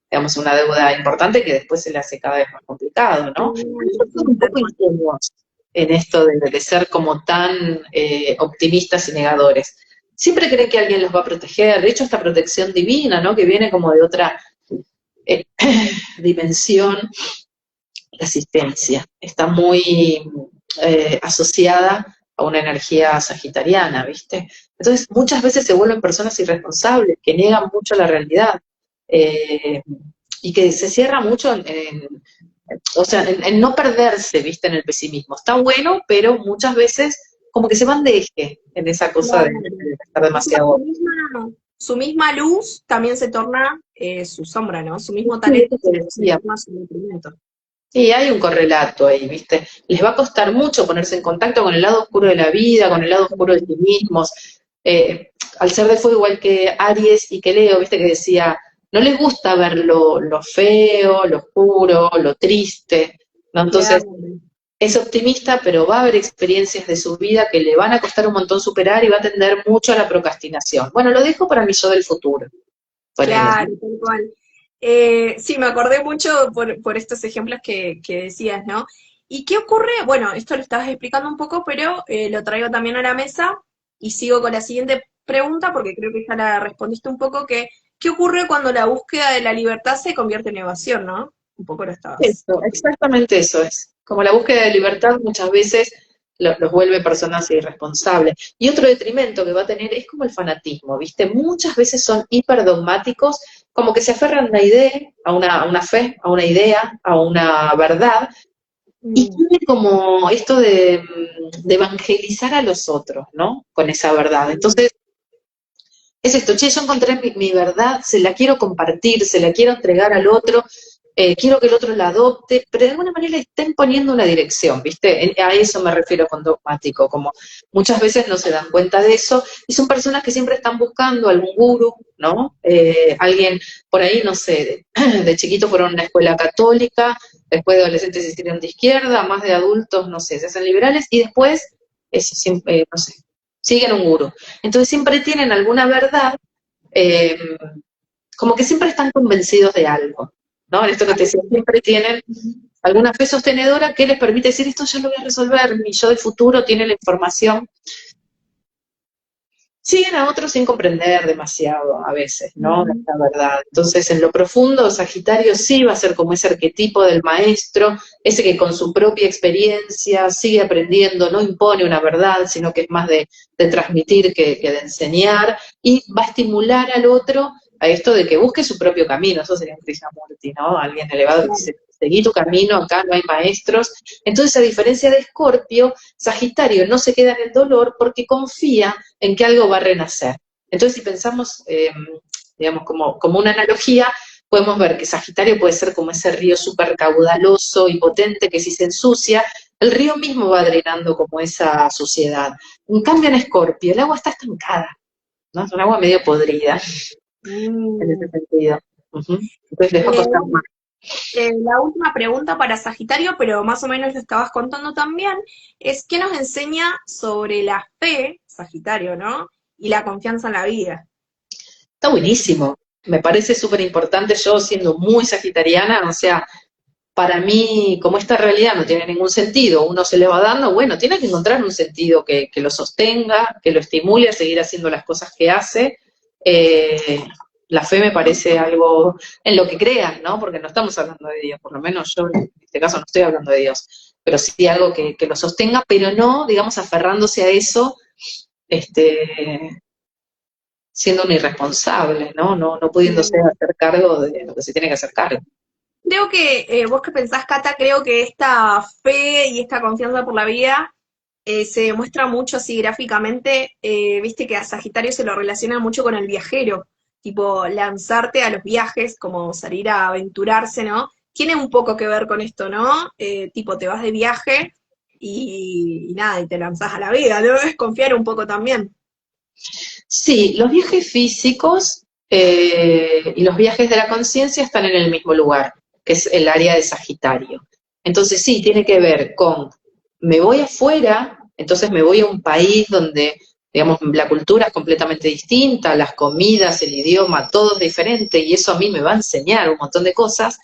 digamos, una deuda importante que después se le hace cada vez más complicado, ¿no? Nosotros somos un poco ingenuos en esto de ser como tan optimistas y negadores. Siempre creen que alguien los va a proteger, de hecho esta protección divina, ¿no? Que viene como de otra eh, dimensión, la asistencia, está muy asociada a una energía sagitariana, ¿viste? Entonces muchas veces se vuelven personas irresponsables, que niegan mucho la realidad, eh, y que se cierra mucho o sea, en no perderse, ¿viste? En el pesimismo. Está bueno, pero muchas veces como que se van de eje en esa cosa Claro. de estar Encima demasiado... su misma luz también se torna su sombra, ¿no? Su mismo Sí, talento eso te se decía. torna su detrimento. Sí, hay un correlato ahí, ¿viste? Les va a costar mucho ponerse en contacto con el lado oscuro de la vida, con el lado oscuro de sí mismos. Al ser de fuego igual que Aries y que Leo, ¿viste? Que decía, no les gusta ver lo feo, lo oscuro, lo triste, ¿no? Entonces, Claro. es optimista, pero va a haber experiencias de su vida que le van a costar un montón superar y va a tender mucho a la procrastinación. Bueno, lo dejo para mi yo del futuro, ponele. Claro, tal cual. Sí, me acordé mucho por estos ejemplos que decías, ¿no? ¿Y qué ocurre? Bueno, esto lo estabas explicando un poco, pero lo traigo también a la mesa y sigo con la siguiente pregunta porque creo que ya la respondiste un poco, que ¿qué ocurre cuando la búsqueda de la libertad se convierte en evasión, ¿no? Un poco lo estabas. Eso, exactamente eso es. Como la búsqueda de libertad muchas veces los vuelve personas irresponsables. Y otro detrimento que va a tener es como el fanatismo, ¿viste? Muchas veces son hiperdogmáticos, como que se aferran a una idea, a una fe, a una idea, a una verdad, y Mm, tiene como esto de evangelizar a los otros, ¿no? Con esa verdad. Entonces, es esto, che, yo encontré mi verdad, se la quiero compartir, se la quiero entregar al otro, quiero que el otro la adopte, pero de alguna manera estén poniendo una dirección, ¿viste? A eso me refiero con dogmático, como muchas veces no se dan cuenta de eso, y son personas que siempre están buscando algún gurú, ¿no? Alguien por ahí, no sé, de chiquito fueron a una escuela católica, después de adolescentes se hicieron de izquierda, más de adultos, no sé, se hacen liberales, y después, eso, siempre, no sé, siguen un gurú. Entonces siempre tienen alguna verdad, eh, como que siempre están convencidos de algo, ¿no? En esto que te decía, siempre tienen alguna fe sostenedora que les permite decir, esto ya lo voy a resolver, mi yo del futuro tiene la información. Siguen a otros sin comprender demasiado a veces, ¿no? mm, La verdad. Entonces, en lo profundo, Sagitario sí va a ser como ese arquetipo del maestro, ese que con su propia experiencia sigue aprendiendo, no impone una verdad, sino que es más de transmitir que de enseñar, y va a estimular al otro a esto de que busque su propio camino. Eso sería un Krishnamurti, ¿no? Alguien elevado que claro. dice, seguí tu camino, acá no hay maestros. Entonces, a diferencia de Escorpio, Sagitario no se queda en el dolor porque confía en que algo va a renacer. Entonces, si pensamos, digamos, como una analogía, podemos ver que Sagitario puede ser como ese río súper caudaloso y potente que si se ensucia, el río mismo va drenando como esa suciedad. En cambio, en Escorpio, el agua está estancada, ¿no? Es un agua medio podrida, en ese Mm. sentido. Ujú. Entonces les va a costar más. La última pregunta para Sagitario, pero más o menos lo estabas contando también, es ¿qué nos enseña sobre la fe, Sagitario, ¿no? Y la confianza en la vida. Está buenísimo. Me parece súper importante, yo siendo muy sagitariana, o sea, para mí, como esta realidad no tiene ningún sentido, uno se le va dando, bueno, tiene que encontrar un sentido que lo sostenga, que lo estimule a seguir haciendo las cosas que hace. Eh, la fe me parece algo en lo que creas, ¿no? Porque no estamos hablando de Dios, por lo menos yo en este caso no estoy hablando de Dios, pero sí algo que lo sostenga, pero no, digamos, aferrándose a eso, este, siendo un irresponsable, ¿no? No pudiéndose hacer cargo de lo que se tiene que hacer cargo. Creo que vos que pensás, Cata, creo que esta fe y esta confianza por la vida se demuestra mucho así gráficamente. Viste que a Sagitario se lo relaciona mucho con el viajero, tipo lanzarte a los viajes, como salir a aventurarse, ¿no? Tiene un poco que ver con esto, ¿no? Tipo, te vas de viaje y nada, y te lanzás a la vida, ¿no? Es confiar un poco también. Sí, los viajes físicos y los viajes de la conciencia están en el mismo lugar, que es el área de Sagitario. Entonces sí, tiene que ver con, me voy afuera, entonces me voy a un país donde, digamos, la cultura es completamente distinta, las comidas, el idioma, todo es diferente y eso a mí me va a enseñar un montón de cosas,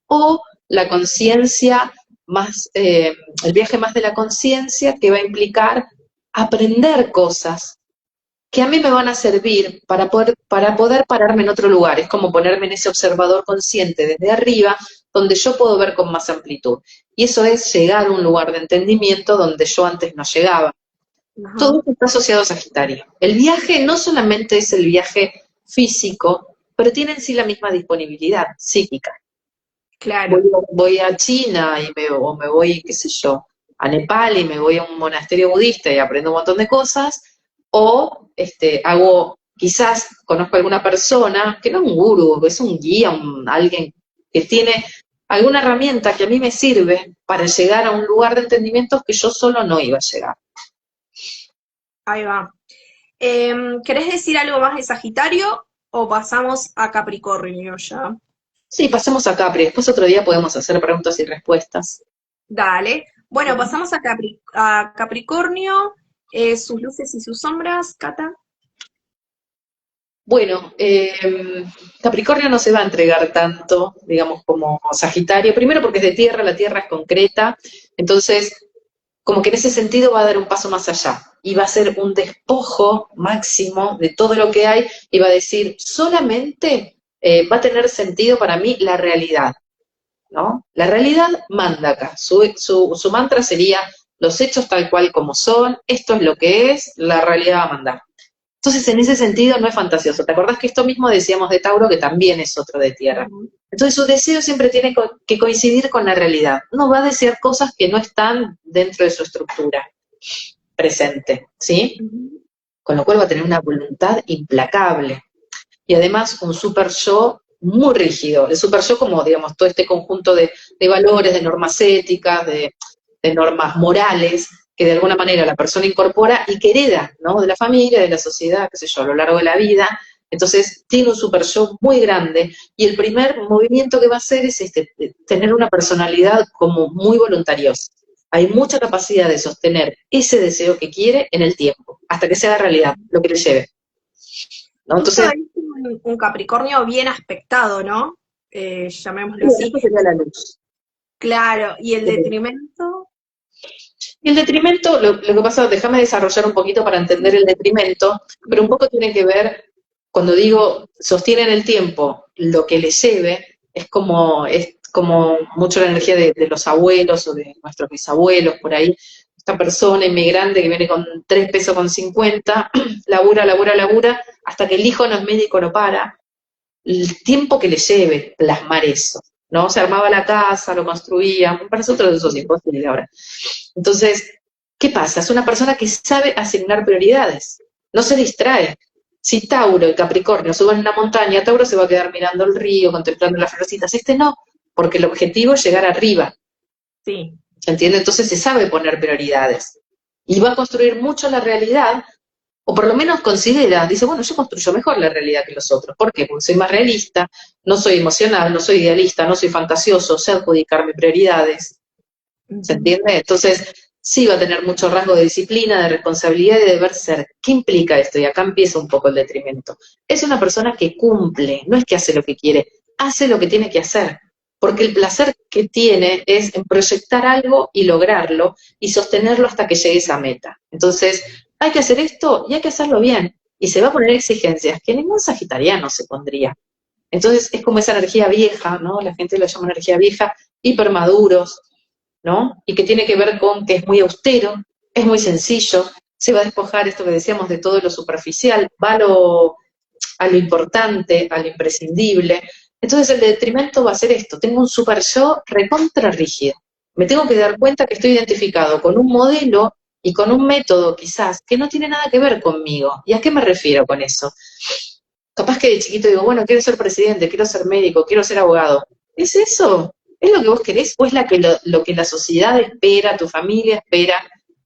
o la conciencia más, el viaje más de la conciencia que va a implicar aprender cosas que a mí me van a servir para poder pararme en otro lugar. Es como ponerme en ese observador consciente desde arriba, donde yo puedo ver con más amplitud. Y eso es llegar a un lugar de entendimiento donde yo antes no llegaba. Ajá, Todo esto está asociado a Sagitario. El viaje no solamente es el viaje físico, pero tiene en sí la misma disponibilidad psíquica. Voy, claro. voy a China o me voy, qué sé yo, a Nepal y me voy a un monasterio budista y aprendo un montón de cosas, o quizás conozco a alguna persona, que no es un gurú, es un guía, alguien que tiene alguna herramienta que a mí me sirve para llegar a un lugar de entendimientos que yo solo no iba a llegar. Ahí va. ¿Querés decir algo más de Sagitario o pasamos a Capricornio ya? Sí, pasemos a Capri, después otro día podemos hacer preguntas y respuestas. Dale. Bueno, pasamos a, a Capricornio, sus luces y sus sombras, Cata. Bueno, Capricornio no se va a entregar tanto, digamos, como Sagitario. Primero porque es de tierra, la tierra es concreta, entonces como que en ese sentido va a dar un paso más allá y va a ser un despojo máximo de todo lo que hay y va a decir, solamente va a tener sentido para mí la realidad, ¿no? La realidad manda acá. Su mantra sería, los hechos tal cual como son, esto es lo que es, la realidad va a mandar. Entonces, en ese sentido, no es fantasioso. ¿Te acordás que esto mismo decíamos de Tauro, que también es otro de tierra? Ujú. Entonces, su deseo siempre tiene que coincidir con la realidad. No va a desear cosas que no están dentro de su estructura presente, ¿sí? Ujú. Con lo cual va a tener una voluntad implacable. Y además, un super yo muy rígido. El super yo como, digamos, todo este conjunto de valores, de normas éticas, de normas morales, que de alguna manera la persona incorpora y que hereda, ¿no? De la familia, de la sociedad, qué sé yo, a lo largo de la vida. Entonces, tiene un super yo muy grande y el primer movimiento que va a hacer es tener una personalidad como muy voluntariosa. Hay mucha capacidad de sostener ese deseo que quiere en el tiempo, hasta que sea realidad, lo que le lleve, ¿no? Justo Entonces, ahí un Capricornio bien aspectado, ¿no? Llamémoslo bien, así. esto sería la luz. Claro, y el detrimento. Y el detrimento, lo que pasa, déjame desarrollar un poquito para entender el detrimento, pero un poco tiene que ver, cuando digo sostiene en el tiempo lo que le lleve, es como mucho la energía de los abuelos o de nuestros bisabuelos por ahí. Esta persona inmigrante que viene con 3 pesos con 50, labura, labura, labura, hasta que el hijo no es médico, no para, el tiempo que le lleve plasmar eso, ¿no? Se armaba la casa, lo construía, para nosotros eso es imposible ahora. Entonces, ¿qué pasa? Es una persona que sabe asignar prioridades, no se distrae. Si Tauro y Capricornio suben una montaña, Tauro se va a quedar mirando el río, contemplando las florecitas. Este no, porque el objetivo es llegar arriba, Sí. ¿se entiende? Entonces se sabe poner prioridades. Y va a construir mucho la realidad O por lo menos considera, dice, bueno, yo construyo mejor la realidad que los otros. ¿Por qué? Porque soy más realista, no soy emocional, no soy idealista, no soy fantasioso, sé adjudicarme prioridades. ¿Se entiende? Entonces, sí va a tener mucho rasgo de disciplina, de responsabilidad y de deber ser. ¿Qué implica esto? Y acá empieza un poco el detrimento. Es una persona que cumple, no es que hace lo que quiere, hace lo que tiene que hacer. Porque el placer que tiene es en proyectar algo y lograrlo y sostenerlo hasta que llegue esa meta. Entonces, hay que hacer esto y hay que hacerlo bien. Y se va a poner exigencias que ningún sagitariano se pondría. Entonces, es como esa energía vieja, ¿no? La gente lo llama energía vieja, hipermaduros, ¿no? Y que tiene que ver con que es muy austero, es muy sencillo, se va a despojar esto que decíamos de todo lo superficial, va a lo importante, a lo imprescindible. Entonces el detrimento va a ser esto, tengo un super yo recontra rígido. Me tengo que dar cuenta que estoy identificado con un modelo y con un método quizás que no tiene nada que ver conmigo. ¿Y a qué me refiero con eso? Capaz que de chiquito digo, bueno, quiero ser presidente, quiero ser médico, quiero ser abogado. ¿Es eso? ¿Es lo que vos querés o es lo que la sociedad espera, tu familia espera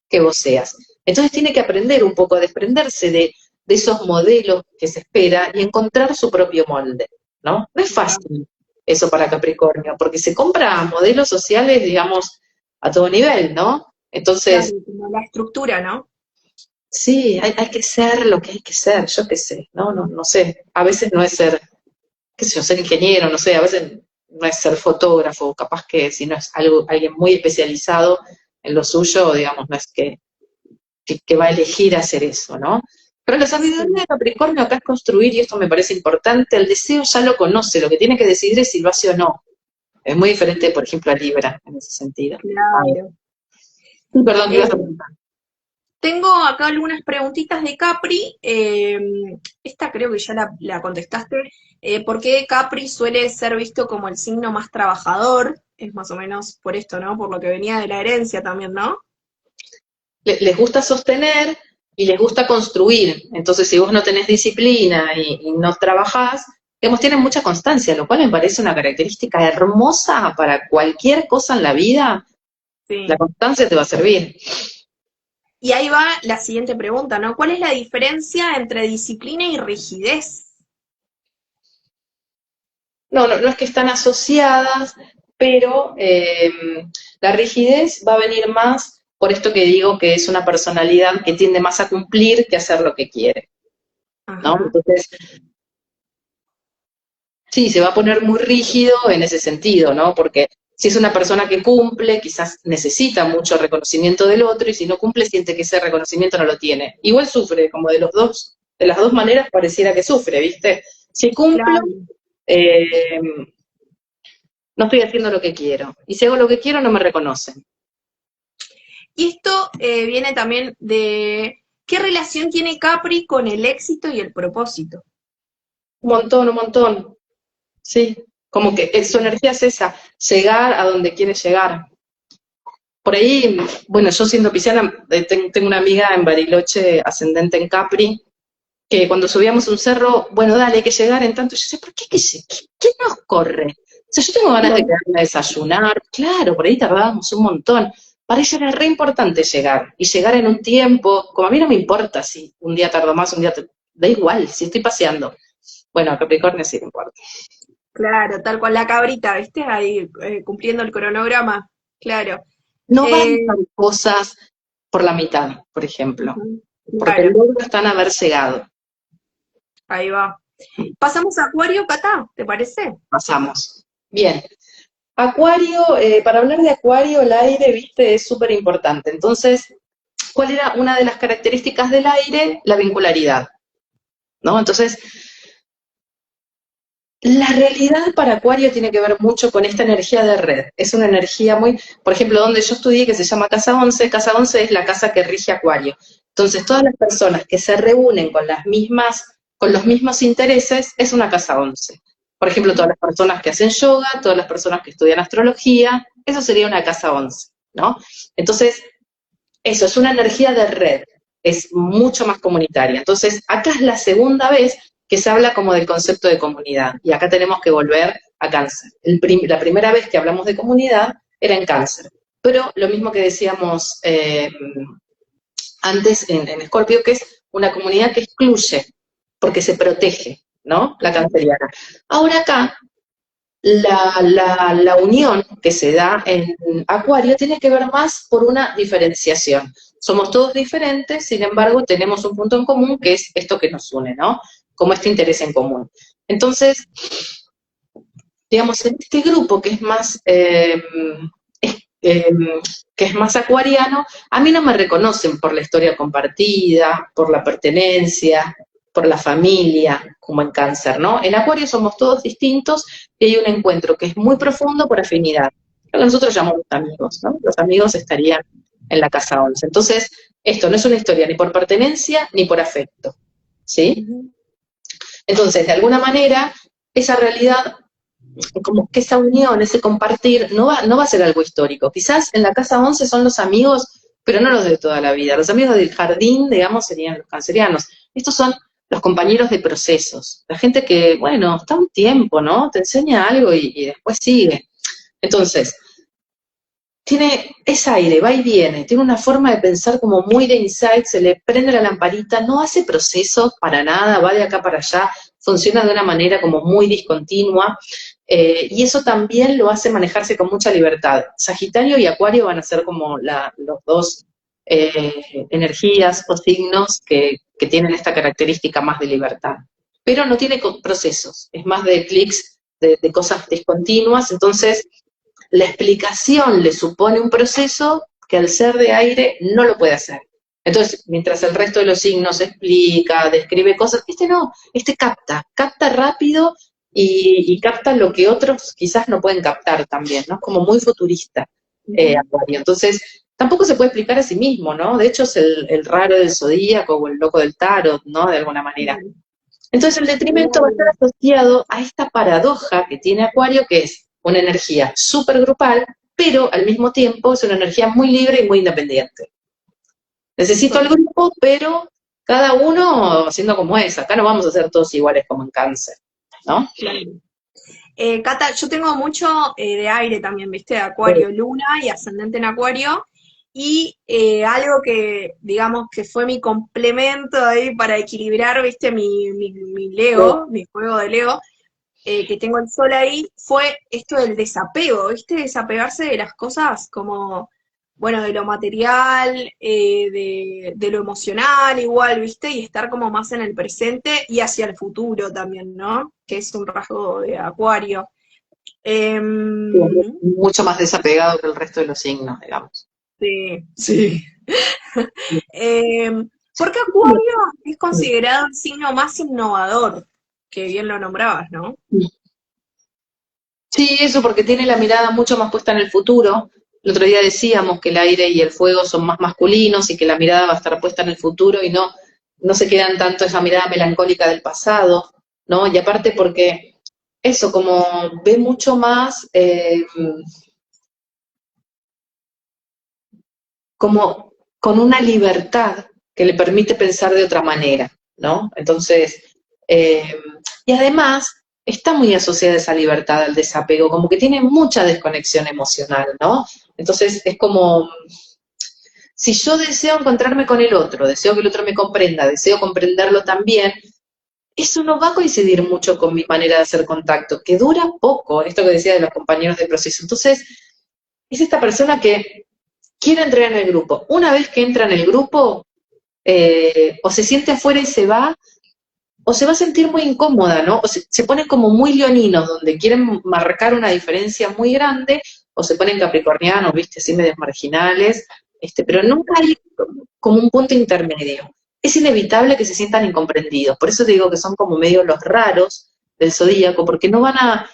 que vos seas? Entonces tiene que aprender un poco a desprenderse de esos modelos que se espera y encontrar su propio molde, ¿no? No es fácil eso para Capricornio, porque se compra modelos sociales, digamos, a todo nivel, ¿no? Claro, Entonces, como la estructura, ¿no? sí, hay que ser lo que hay que ser, yo qué sé, no sé, a veces no es ser, qué sé yo, ser ingeniero, no sé, a veces no es ser fotógrafo, capaz que si no es alguien muy especializado en lo suyo, digamos, no es que va a elegir hacer eso, ¿no? Pero la sabiduría de Sí, Capricornio acá es construir, y esto me parece importante, el deseo ya lo conoce, lo que tiene que decidir es si lo hace o no. Es muy diferente, por ejemplo, a Libra, en ese sentido. Ah, claro. sí, perdón, ¿qué Eh, ibas a preguntar? Tengo acá algunas preguntitas de Capri. Esta creo que ya la contestaste. ¿Por qué Capri suele ser visto como el signo más trabajador? Es más o menos por esto, ¿no? Por lo que venía de la herencia también, ¿no? Les gusta sostener y les gusta construir. Entonces, si vos no tenés disciplina y no trabajás, digamos, tienen mucha constancia, lo cual me parece una característica hermosa para cualquier cosa en la vida. La Sí. constancia te va a servir. Y ahí va la siguiente pregunta, ¿no? ¿Cuál es la diferencia entre disciplina y rigidez? No es que están asociadas, pero la rigidez va a venir más por esto que digo que es una personalidad que tiende más a cumplir que a hacer lo que quiere, ¿no? Ajá, Entonces, sí, se va a poner muy rígido en ese sentido, ¿no? Porque si es una persona que cumple, quizás necesita mucho reconocimiento del otro, y si no cumple, siente que ese reconocimiento no lo tiene. Igual sufre, como de las dos maneras pareciera que sufre, ¿viste? Si cumplo, claro. eh, no estoy haciendo lo que quiero. Y si hago lo que quiero, no me reconocen. Y esto viene también de qué relación tiene Capri con el éxito y el propósito. Un montón, sí. Como que su energía es esa, llegar a donde quiere llegar. Por ahí, bueno, yo siendo pisciana, tengo una amiga en Bariloche, ascendente en Capri, que cuando subíamos un cerro, bueno, dale, hay que llegar en tanto. Yo decía, ¿por qué nos corre? O sea, yo tengo ganas de quedarme a desayunar. Claro, por ahí tardábamos un montón. Para ella era re importante llegar, y llegar en un tiempo, como a mí no me importa si un día tardo más, un día, da igual, si estoy paseando. Bueno, a Capricornio sí le importa. Claro, tal cual la cabrita, ¿viste? Ahí cumpliendo el cronograma. Claro. No van Eh, cosas por la mitad, por ejemplo, ujú, porque el claro, logro está en haber llegado. ahí va. Pasamos a Acuario, Catá, ¿te parece? Pasamos. Bien. Acuario, para hablar de Acuario, el aire, viste, es súper importante. Entonces, ¿cuál era una de las características del aire? La vincularidad, ¿no? Entonces, la realidad para Acuario tiene que ver mucho con esta energía de red. Es una energía muy, por ejemplo, donde yo estudié, que se llama Casa 11 es la casa que rige Acuario. Entonces, todas las personas que se reúnen con los mismos intereses, es una Casa 11. Por ejemplo, todas las personas que hacen yoga, todas las personas que estudian astrología, eso sería una Casa 11, ¿no? Entonces, eso es una energía de red, es mucho más comunitaria. Entonces, acá es la segunda vez que se habla como del concepto de comunidad, y acá tenemos que volver a Cáncer. La primera vez que hablamos de comunidad era en Cáncer, pero lo mismo que decíamos antes en Escorpio, que es una comunidad que excluye, porque se protege, ¿no? La canceriana. Ahora acá, la unión que se da en Acuario tiene que ver más por una diferenciación. Somos todos diferentes, sin embargo, tenemos un punto en común que es esto que nos une, ¿no? Como este interés en común. Entonces, digamos, en este grupo que es más, que es más acuariano, a mí no me reconocen por la historia compartida, por la pertenencia, por la familia, como en Cáncer, ¿no? En Acuario somos todos distintos y hay un encuentro que es muy profundo por afinidad, lo que nosotros llamamos amigos, ¿no? Los amigos estarían en la casa 11. Entonces, esto no es una historia ni por pertenencia ni por afecto, ¿sí? Entonces, de alguna manera, esa realidad, como que esa unión, ese compartir, no va a ser algo histórico. Quizás en la casa 11 son los amigos, pero no los de toda la vida. Los amigos del jardín, digamos, serían los cancerianos. Estos son los compañeros de procesos. La gente que, bueno, está un tiempo, ¿no? Te enseña algo y después sigue. Entonces, es aire, va y viene, tiene una forma de pensar como muy de insight, se le prende la lamparita, no hace procesos para nada, va de acá para allá, funciona de una manera como muy discontinua, y eso también lo hace manejarse con mucha libertad. Sagitario y Acuario van a ser como los dos energías o signos que tienen esta característica más de libertad. Pero no tiene procesos, es más de clics, de cosas discontinuas, entonces la explicación le supone un proceso que al ser de aire no lo puede hacer. Entonces, mientras el resto de los signos explica, describe cosas, este no, este capta rápido y capta lo que otros quizás no pueden captar también, ¿no? Como muy futurista, Acuario. Entonces, tampoco se puede explicar a sí mismo, ¿no? De hecho, es el raro del zodíaco o el loco del tarot, ¿no? De alguna manera. Entonces, el detrimento va a estar asociado a esta paradoja que tiene Acuario, que es una energía súper grupal, pero al mismo tiempo es una energía muy libre y muy independiente. Necesito al grupo, pero cada uno siendo como es. Acá no vamos a ser todos iguales como en Cáncer, ¿no? Claro. Cata, yo tengo mucho de aire también, ¿viste? De Acuario, Luna y ascendente en Acuario. Y algo que, digamos, que fue mi complemento ahí para equilibrar, ¿viste? Mi Leo, mi juego de Leo, que tengo el sol ahí, fue esto del desapego, ¿viste? Desapegarse de las cosas como, bueno, de lo material, de lo emocional igual, ¿viste? Y estar como más en el presente y hacia el futuro también, ¿no? Que es un rasgo de Acuario. Mucho más desapegado que el resto de los signos, digamos. Sí, sí. Porque Acuario es considerado el signo más innovador, que bien lo nombrabas, ¿no? Sí, eso porque tiene la mirada mucho más puesta en el futuro. El otro día decíamos que el aire y el fuego son más masculinos y que la mirada va a estar puesta en el futuro y no se quedan tanto esa mirada melancólica del pasado, ¿no? Y aparte porque eso, como ve mucho más como con una libertad que le permite pensar de otra manera, ¿no? Entonces, y además está muy asociada esa libertad al desapego, como que tiene mucha desconexión emocional, ¿no? Entonces es como, si yo deseo encontrarme con el otro, deseo que el otro me comprenda, deseo comprenderlo también, eso no va a coincidir mucho con mi manera de hacer contacto, que dura poco, esto que decía de los compañeros de proceso. Entonces, es esta persona que quiere entrar en el grupo. Una vez que entra en el grupo, o se siente afuera y se va, o se va a sentir muy incómoda, ¿no? O se ponen como muy leoninos, donde quieren marcar una diferencia muy grande, o se ponen capricornianos, ¿viste? Así medios marginales, pero nunca hay como un punto intermedio. Es inevitable que se sientan incomprendidos. Por eso te digo que son como medio los raros del zodíaco, porque nunca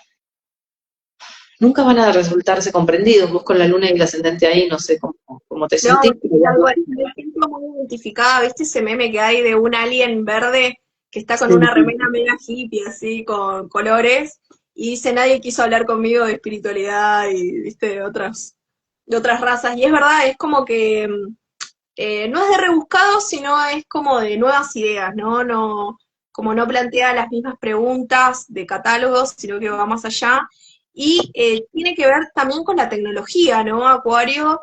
van a resultarse comprendidos. Vos con la luna y el ascendente ahí, no sé cómo te sentís. Me siento muy identificada, ¿viste ese meme que hay de un alien verde que está con una remera mega hippie, así, con colores, y dice, nadie quiso hablar conmigo de espiritualidad y, ¿viste? De otras razas. Y es verdad, es como que no es de rebuscado, sino es como de nuevas ideas, ¿no? Como no plantea las mismas preguntas de catálogos, sino que va más allá. Y tiene que ver también con la tecnología, ¿no? Acuario,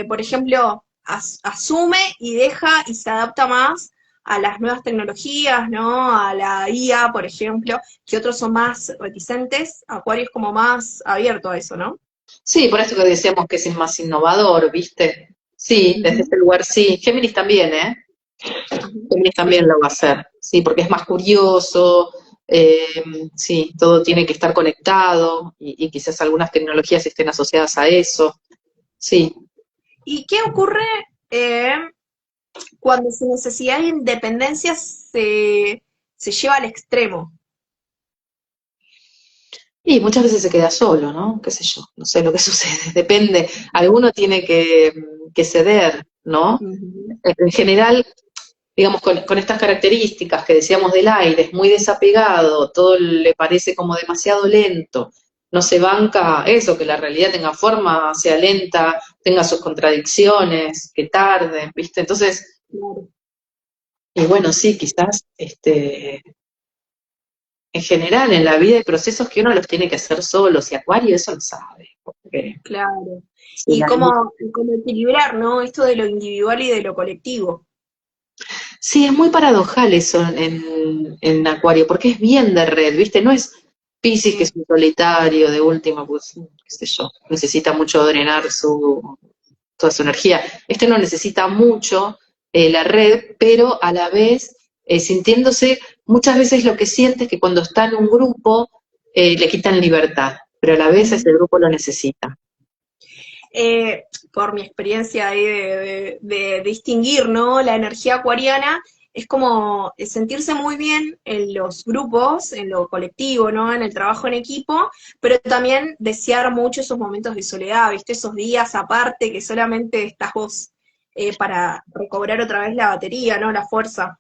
por ejemplo, asume y deja y se adapta más a las nuevas tecnologías, ¿no? A la IA, por ejemplo, que otros son más reticentes. Acuario es como más abierto a eso, ¿no? Sí, por eso que decíamos que es más innovador, ¿viste? Sí, desde Ujú, ese lugar sí. Géminis también, ¿eh? ujú. Géminis también lo va a hacer, sí, porque es más curioso, eh, sí, todo tiene que estar conectado y quizás algunas tecnologías estén asociadas a eso, sí. ¿Y qué ocurre eh, cuando su necesidad de independencia se lleva al extremo? Y muchas veces se queda solo, ¿no? Qué sé yo, no sé lo que sucede, depende. Alguno tiene que ceder, ¿no? Ujú. En general, digamos, con estas características que decíamos del aire, es muy desapegado, todo le parece como demasiado lento, no se banca eso, que la realidad tenga forma, sea lenta, tenga sus contradicciones, que tarde, ¿viste? Entonces, Claro. y bueno, sí, quizás, en general, en la vida hay procesos que uno los tiene que hacer solos, y Acuario eso lo sabe, porque Claro. si la luz. Y cómo equilibrar, ¿no? Esto de lo individual y de lo colectivo. Sí, es muy paradojal eso en Acuario, porque es bien de red, ¿viste? No es Piscis, que es Sí, un solitario, de última, pues, qué sé yo, necesita mucho drenar toda su energía. Este no necesita mucho la red, pero a la vez, sintiéndose, muchas veces lo que siente es que cuando está en un grupo le quitan libertad, pero a la vez ese ujú. grupo lo necesita. Por mi experiencia ahí de distinguir, ¿no? La energía acuariana es como sentirse muy bien en los grupos, en lo colectivo, ¿no? En el trabajo en equipo, pero también desear mucho esos momentos de soledad, ¿viste? Esos días aparte que solamente estás vos para recobrar otra vez la batería, ¿no? La fuerza.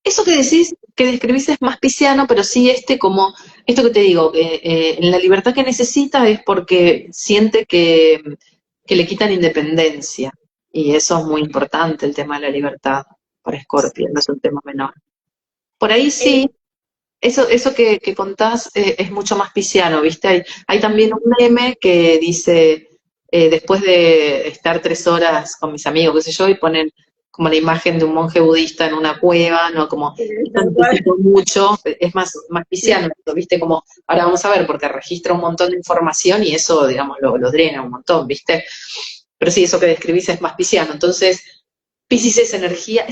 Eso que decís, que describís es más pisciano, pero sí como, esto que te digo, que en la libertad que necesita es porque siente que le quitan independencia. Y eso es muy importante, el tema de la libertad para Escorpio, no es un tema menor. Por ahí Eh, sí, eso que contás es mucho más pisciano, ¿viste? Hay también un meme que dice, después de estar 3 horas con mis amigos, qué sé yo, y ponen como la imagen de un monje budista en una cueva, ¿no? Como, esto Tal cual. necesito mucho, es más pisciano, esto, ¿viste? Como, ahora vamos a ver, porque registra un montón de información y eso, digamos, lo drena un montón, ¿viste? Pero sí, eso que describís es más pisciano. Entonces, Piscis es energía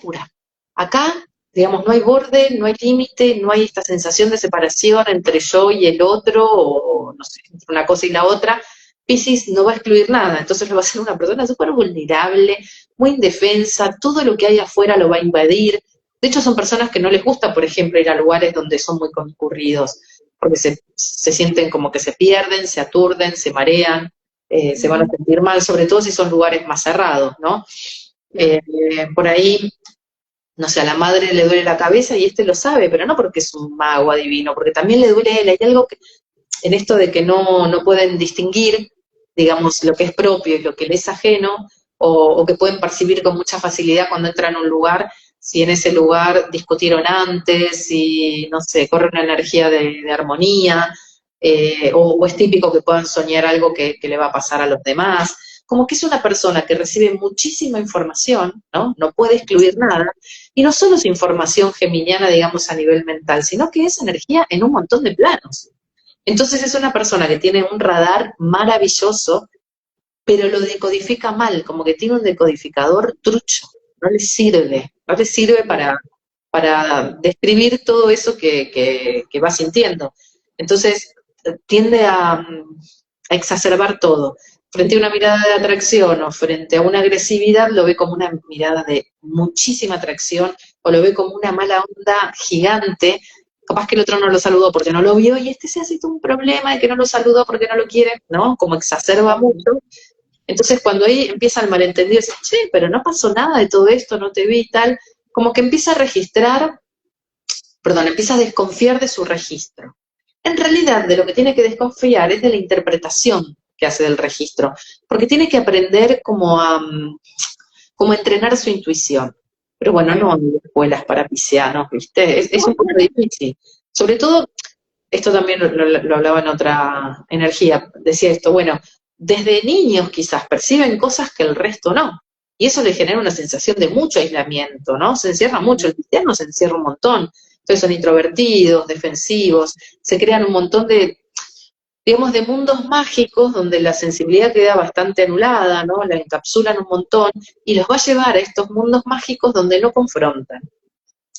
pura. Acá, digamos, no hay borde, no hay límite, no hay esta sensación de separación entre yo y el otro, o no sé, entre una cosa y la otra. Piscis no va a excluir nada, entonces lo va a ser una persona súper vulnerable, muy indefensa, todo lo que hay afuera lo va a invadir. De hecho, son personas que no les gusta, por ejemplo, ir a lugares donde son muy concurridos, porque se sienten como que se pierden, se aturden, se marean, se van a Ujú, sentir mal, sobre todo si son lugares más cerrados, ¿no? claro. Por ahí, no sé, a la madre le duele la cabeza y este lo sabe, pero no porque es un mago adivino, porque también le duele a él. Hay algo en esto de que no pueden distinguir, digamos, lo que es propio y lo que le es ajeno, o que pueden percibir con mucha facilidad cuando entran a un lugar, si en ese lugar discutieron antes, si, no sé, corre una energía de armonía, o es típico que puedan soñar algo que le va a pasar a los demás. Como que es una persona que recibe muchísima información, ¿no? No puede excluir nada, y no solo es información geminiana, digamos, a nivel mental, sino que es energía en un montón de planos. Entonces es una persona que tiene un radar maravilloso, pero lo decodifica mal, como que tiene un decodificador trucho, no le sirve para describir todo eso que va sintiendo. Entonces tiende a exacerbar todo. Frente a una mirada de atracción o frente a una agresividad, lo ve como una mirada de muchísima atracción o lo ve como una mala onda gigante. Capaz que el otro no lo saludó porque no lo vio y este se hace todo un problema de que no lo saludó porque no lo quiere, ¿no? Como exacerba mucho. Entonces cuando ahí empieza el malentendido, dice, che, pero no pasó nada de todo esto, no te vi y tal, como que empieza a registrar, perdón, empieza a desconfiar de su registro. En realidad, de lo que tiene que desconfiar es de la interpretación que hace del registro, porque tiene que aprender como a entrenar su intuición. Pero bueno, Ahí no va. hay escuelas para piscianos, ¿viste? Es un poco difícil. Sobre todo, esto también lo hablaba en otra energía, decía esto, bueno, desde niños quizás perciben cosas que el resto no. y eso le genera una sensación de mucho aislamiento, ¿no? Se encierra mucho, el cristiano se encierra un montón, entonces son introvertidos, defensivos, se crean un montón de, digamos, de mundos mágicos donde la sensibilidad queda bastante anulada, ¿no? La encapsulan un montón y los va a llevar a estos mundos mágicos donde no confrontan.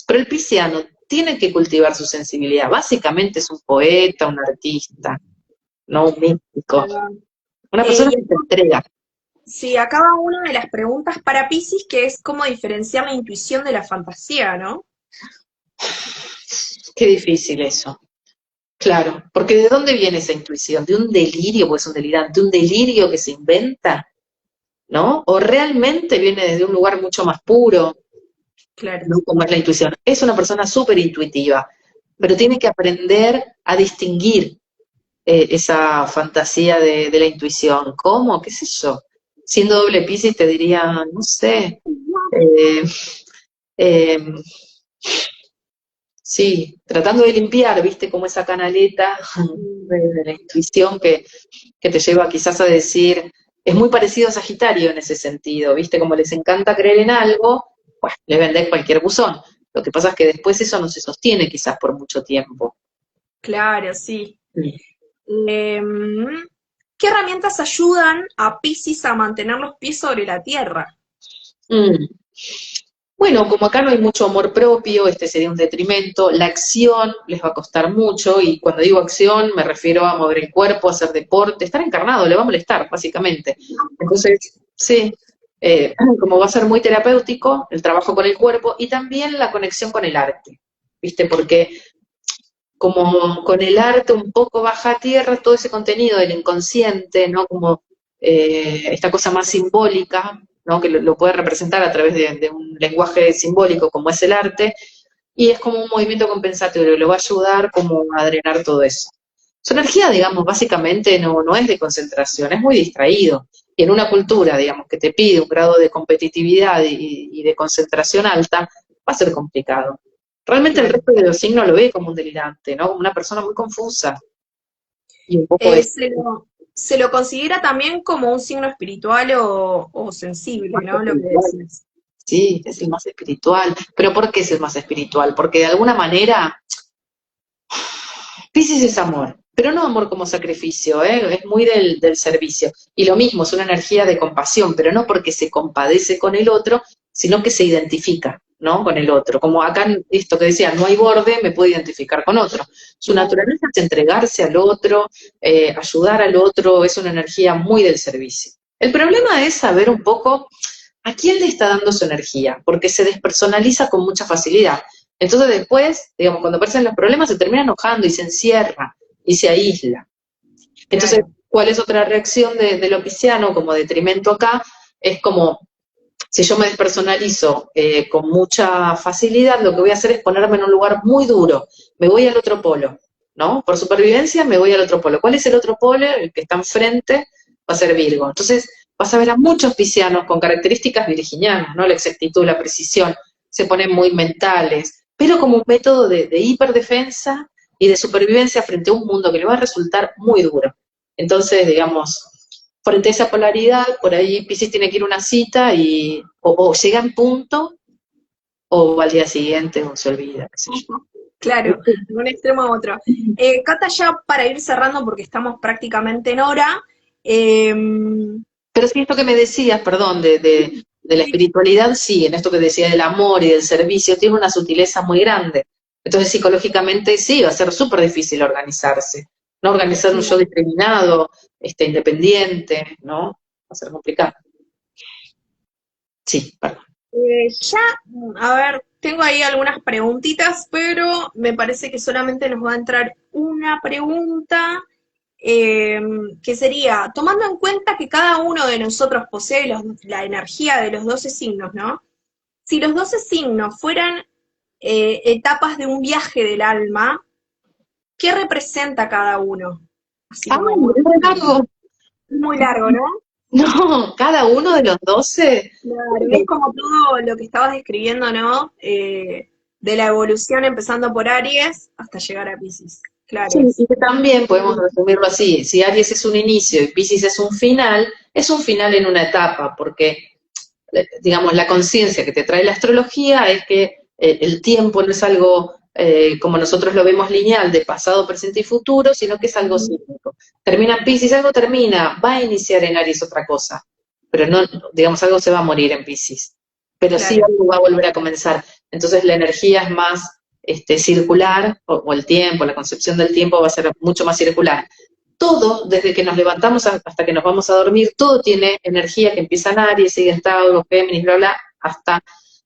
Pero el pisciano tiene que cultivar su sensibilidad, básicamente es un poeta, un artista, no un místico, una persona Y que se entrega. sí, acaba una de las preguntas para Piscis, que es cómo diferenciar la intuición de la fantasía, ¿no? Qué difícil eso. Claro, porque ¿de dónde viene esa intuición? ¿De un delirio, pues es un delirante, un delirio que se inventa, ¿no? ¿O realmente viene desde un lugar mucho más puro, Claro. ¿no? Como es la intuición? Es una persona súper intuitiva, pero tiene que aprender a distinguir esa fantasía de la intuición. ¿Cómo? ¿Qué sé yo? Siendo doble Piscis te diría, no sé, eh, eh, sí, tratando de limpiar, viste, como esa canaleta de la intuición que te lleva quizás a decir, es muy parecido a Sagitario en ese sentido, viste, como les encanta creer en algo, pues les vendés cualquier buzón. Lo que pasa es que después eso no se sostiene quizás por mucho tiempo. Claro, sí. ¿Qué herramientas ayudan a Piscis a mantener los pies sobre la tierra? Mm. Bueno, como acá no hay mucho amor propio, este sería un detrimento, la acción les va a costar mucho, y cuando digo acción me refiero a mover el cuerpo, hacer deporte, estar encarnado, le va a molestar, básicamente. Entonces, sí, como va a ser muy terapéutico el trabajo con el cuerpo y también la conexión con el arte, ¿viste? Porque como con el arte un poco baja a tierra todo ese contenido del inconsciente, ¿no? Como esta cosa más simbólica, ¿no? Que lo puede representar a través de un lenguaje simbólico como es el arte, y es como un movimiento compensatorio, lo va a ayudar como a drenar todo eso. Su energía, digamos, básicamente no es de concentración, es muy distraído. Y en una cultura, digamos, que te pide un grado de competitividad y de concentración alta, va a ser complicado. Realmente el Claro. resto de los signos lo ve como un delirante, ¿no? Como una persona muy confusa. Y un poco Eh, es se lo, se lo considera también como un signo espiritual o sensible, más ¿no? Lo que espiritual. decís. Sí, es el más espiritual. ¿Pero por qué es el más espiritual? Porque de alguna manera Piscis es amor, pero no amor como sacrificio, ¿eh? Es muy del servicio. Y lo mismo, es una energía de compasión, pero no porque se compadece con el otro, sino que se identifica, ¿no? Con el otro. Como acá, esto que decía, no hay borde, me puedo identificar con otro. Su naturaleza es entregarse al otro, ayudar al otro, es una energía muy del servicio. El problema es saber un poco a quién le está dando su energía, porque se despersonaliza con mucha facilidad. Entonces después, digamos, cuando aparecen los problemas, se termina enojando y se encierra y se aísla. Entonces, Claro. ¿cuál es otra reacción de lo pisciano como detrimento acá? Es como, si yo me despersonalizo con mucha facilidad, lo que voy a hacer es ponerme en un lugar muy duro. Me voy al otro polo, ¿no? Por supervivencia me voy al otro polo. ¿Cuál es el otro polo? El que está enfrente va a ser Virgo. Entonces, vas a ver a muchos piscianos con características virginianas, ¿no? La exactitud, la precisión, se ponen muy mentales, pero como un método de hiperdefensa y de supervivencia frente a un mundo que le va a resultar muy duro. Entonces, digamos, frente a esa polaridad, por ahí Piscis tiene que ir a una cita y o llega en punto o al día siguiente o se olvida, qué sé Claro, yo. de un extremo a otro. Cata, ya para ir cerrando, porque estamos prácticamente en hora, eh, Pero sí, esto que me decías, perdón, de la espiritualidad, sí, en esto que decía del amor y del servicio, tiene una sutileza muy grande. Entonces, psicológicamente, sí, va a ser súper difícil organizarse. No organizar un yo discriminado, independiente, ¿no? Va a ser complicado. Sí, perdón. ya, a ver, tengo ahí algunas preguntitas, pero me parece que solamente nos va a entrar una pregunta, eh, que sería, tomando en cuenta que cada uno de nosotros posee la energía de los 12 signos, ¿no? Si los 12 signos fueran etapas de un viaje del alma, ¿qué representa cada uno? Así ¡Ah, como muy largo! muy largo, ¿no? No, cada uno de los 12. Claro, es como todo lo que estabas describiendo, ¿no? De la evolución empezando por Aries hasta llegar a Piscis. Claro, Sí, y que también podemos resumirlo así, si Aries es un inicio y Piscis es un final en una etapa, porque digamos, la conciencia que te trae la astrología es que el tiempo no es algo como nosotros lo vemos lineal, de pasado, presente y futuro, sino que es algo cíclico. Termina en Piscis, algo termina, va a iniciar en Aries otra cosa, pero no, digamos, algo se va a morir en Piscis, pero sí Claro. algo va a volver a comenzar. Entonces la energía es más circular, o el tiempo, la concepción del tiempo va a ser mucho más circular. Todo, desde que nos levantamos hasta que nos vamos a dormir, todo tiene energía que empieza en Aries, sigue en Tauro, Géminis, bla, bla, hasta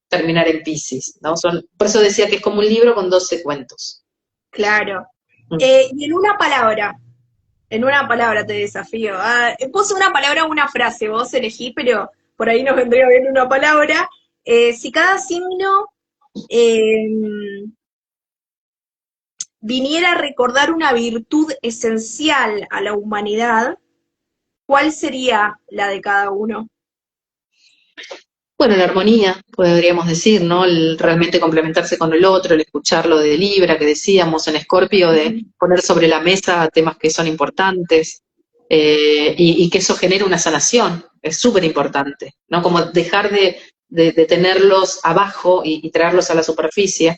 terminar en Piscis, ¿no? Por eso decía que es como un libro con 12 cuentos. Claro. Mm. Y en una palabra te desafío. Puse una palabra o una frase, vos elegí, pero por ahí nos vendría bien una palabra. Si cada signo eh, viniera a recordar una virtud esencial a la humanidad, ¿cuál sería la de cada uno? Bueno, la armonía, podríamos decir, ¿no? El realmente complementarse con el otro, el escuchar lo de Libra, que decíamos en Escorpio, de poner sobre la mesa temas que son importantes, y que eso genere una sanación, es súper importante, ¿no? Como dejar de tenerlos abajo y traerlos a la superficie.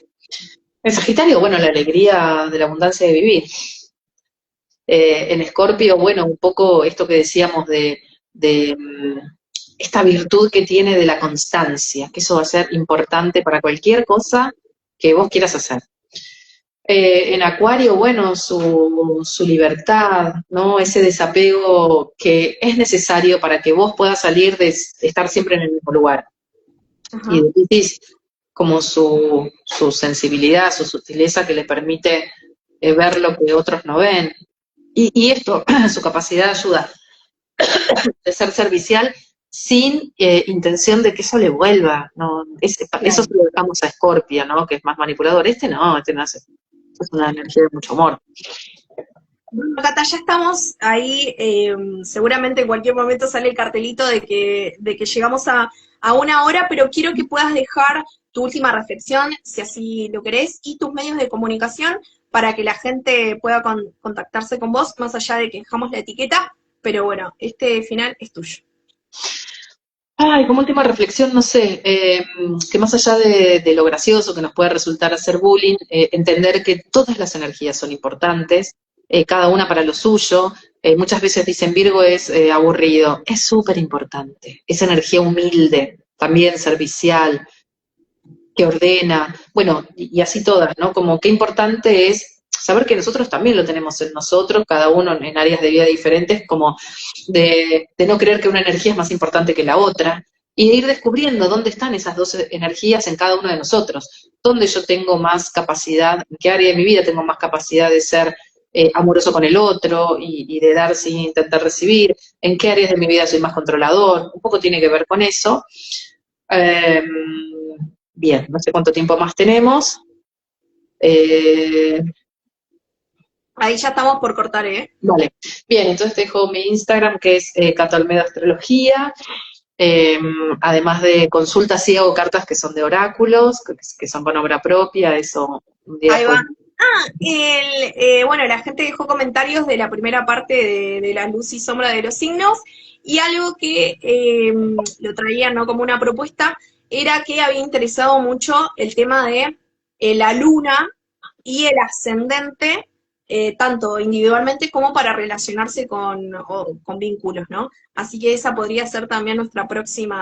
En Sagitario, bueno, la alegría de la abundancia de vivir. En Escorpio, bueno, un poco esto que decíamos de esta virtud que tiene de la constancia, que eso va a ser importante para cualquier cosa que vos quieras hacer. En Acuario, bueno, su libertad, ¿no? Ese desapego que es necesario para que vos puedas salir de estar siempre en el mismo lugar. Ajá. Y de Piscis, como su sensibilidad, su sutileza que le permite ver lo que otros no ven. Y esto, su capacidad de ayuda, de ser servicial sin intención de que eso le vuelva, ¿no? Eso se lo dejamos a Scorpio, ¿no? Que es más manipulador. Este no hace, es una energía de mucho amor. Bueno, Cata, ya estamos ahí, seguramente en cualquier momento sale el cartelito de que llegamos a una hora, pero quiero que puedas dejar tu última reflexión, si así lo querés, y tus medios de comunicación para que la gente pueda contactarse con vos, más allá de que dejamos la etiqueta, pero bueno, este final es tuyo. Ay, como última reflexión, no sé, que más allá de lo gracioso que nos puede resultar hacer bullying, entender que todas las energías son importantes, cada una para lo suyo. Muchas veces dicen Virgo es aburrido, es súper importante, es energía humilde, también servicial, que ordena, bueno, y así todas, ¿no? Como qué importante es saber que nosotros también lo tenemos en nosotros, cada uno en áreas de vida diferentes, como de no creer que una energía es más importante que la otra, y de ir descubriendo dónde están esas dos energías en cada uno de nosotros, dónde yo tengo más capacidad, en qué área de mi vida tengo más capacidad de ser amoroso con el otro y de dar sin intentar recibir, en qué áreas de mi vida soy más controlador, un poco tiene que ver con eso. Eh, Bien, no sé cuánto tiempo más tenemos. Ahí ya estamos por cortar, ¿eh? Vale, bien, entonces te dejo mi Instagram, que es Cato Almeida Astrología. Además de consultas, sí hago cartas que son de oráculos, que son con obra propia, eso un día Ahí fue. va. Bueno, la gente dejó comentarios de la primera parte de la luz y sombra de los signos, y algo que lo traía, ¿no?, como una propuesta, era que había interesado mucho el tema de la luna y el ascendente, tanto individualmente como para relacionarse con vínculos, ¿no? Así que esa podría ser también nuestro próximo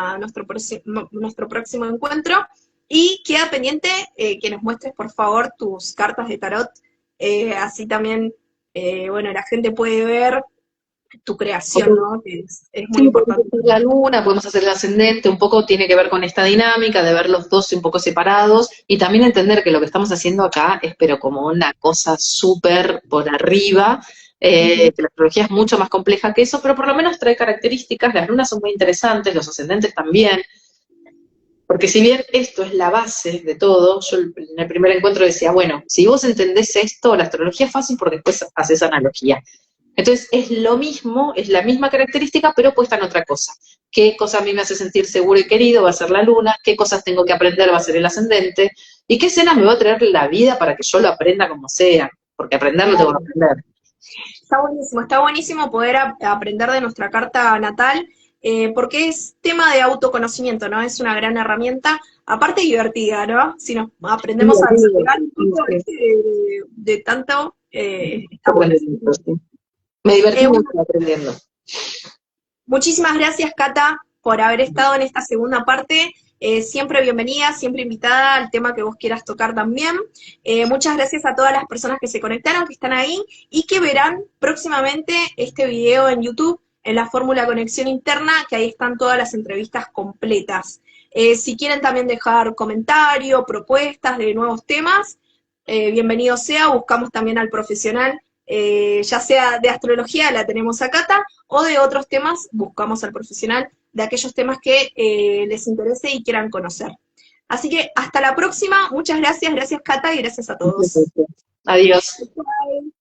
encuentro. Y queda pendiente que nos muestres, por favor, tus cartas de tarot, así también, bueno, la gente puede ver tu creación, ¿no? Que es muy Sí, podemos importante. hacer la luna, podemos hacer el ascendente, un poco tiene que ver con esta dinámica de ver los dos un poco separados y también entender que lo que estamos haciendo acá es pero como una cosa súper por arriba, que la astrología es mucho más compleja que eso, pero por lo menos trae características, las lunas son muy interesantes, los ascendentes también, porque si bien esto es la base de todo, yo en el primer encuentro decía, bueno, si vos entendés esto, la astrología es fácil porque después haces analogía. Entonces es lo mismo, es la misma característica, pero puesta en otra cosa. ¿Qué cosa a mí me hace sentir seguro y querido? Va a ser la luna. ¿Qué cosas tengo que aprender? Va a ser el ascendente. ¿Y qué escenas me va a traer la vida para que yo lo aprenda como sea? Porque aprenderlo tengo que aprender. Está buenísimo poder aprender de nuestra carta natal. porque es tema de autoconocimiento, ¿no? Es una gran herramienta, aparte divertida, ¿no? Si nos aprendemos a despegar un poco de tanto, está bueno. Me divertí mucho aprendiendo. Muchísimas gracias, Cata, por haber estado en esta segunda parte. Siempre bienvenida, siempre invitada al tema que vos quieras tocar también. Muchas gracias a todas las personas que se conectaron, que están ahí y que verán próximamente este video en YouTube, en la fórmula Conexión Interna, que ahí están todas las entrevistas completas. Si quieren también dejar comentarios, propuestas de nuevos temas, bienvenido sea, buscamos también al profesional, ya sea de astrología, la tenemos a Cata, o de otros temas, buscamos al profesional de aquellos temas que les interese y quieran conocer. Así que hasta la próxima, muchas gracias, gracias Cata y gracias a todos. Adiós. Bye.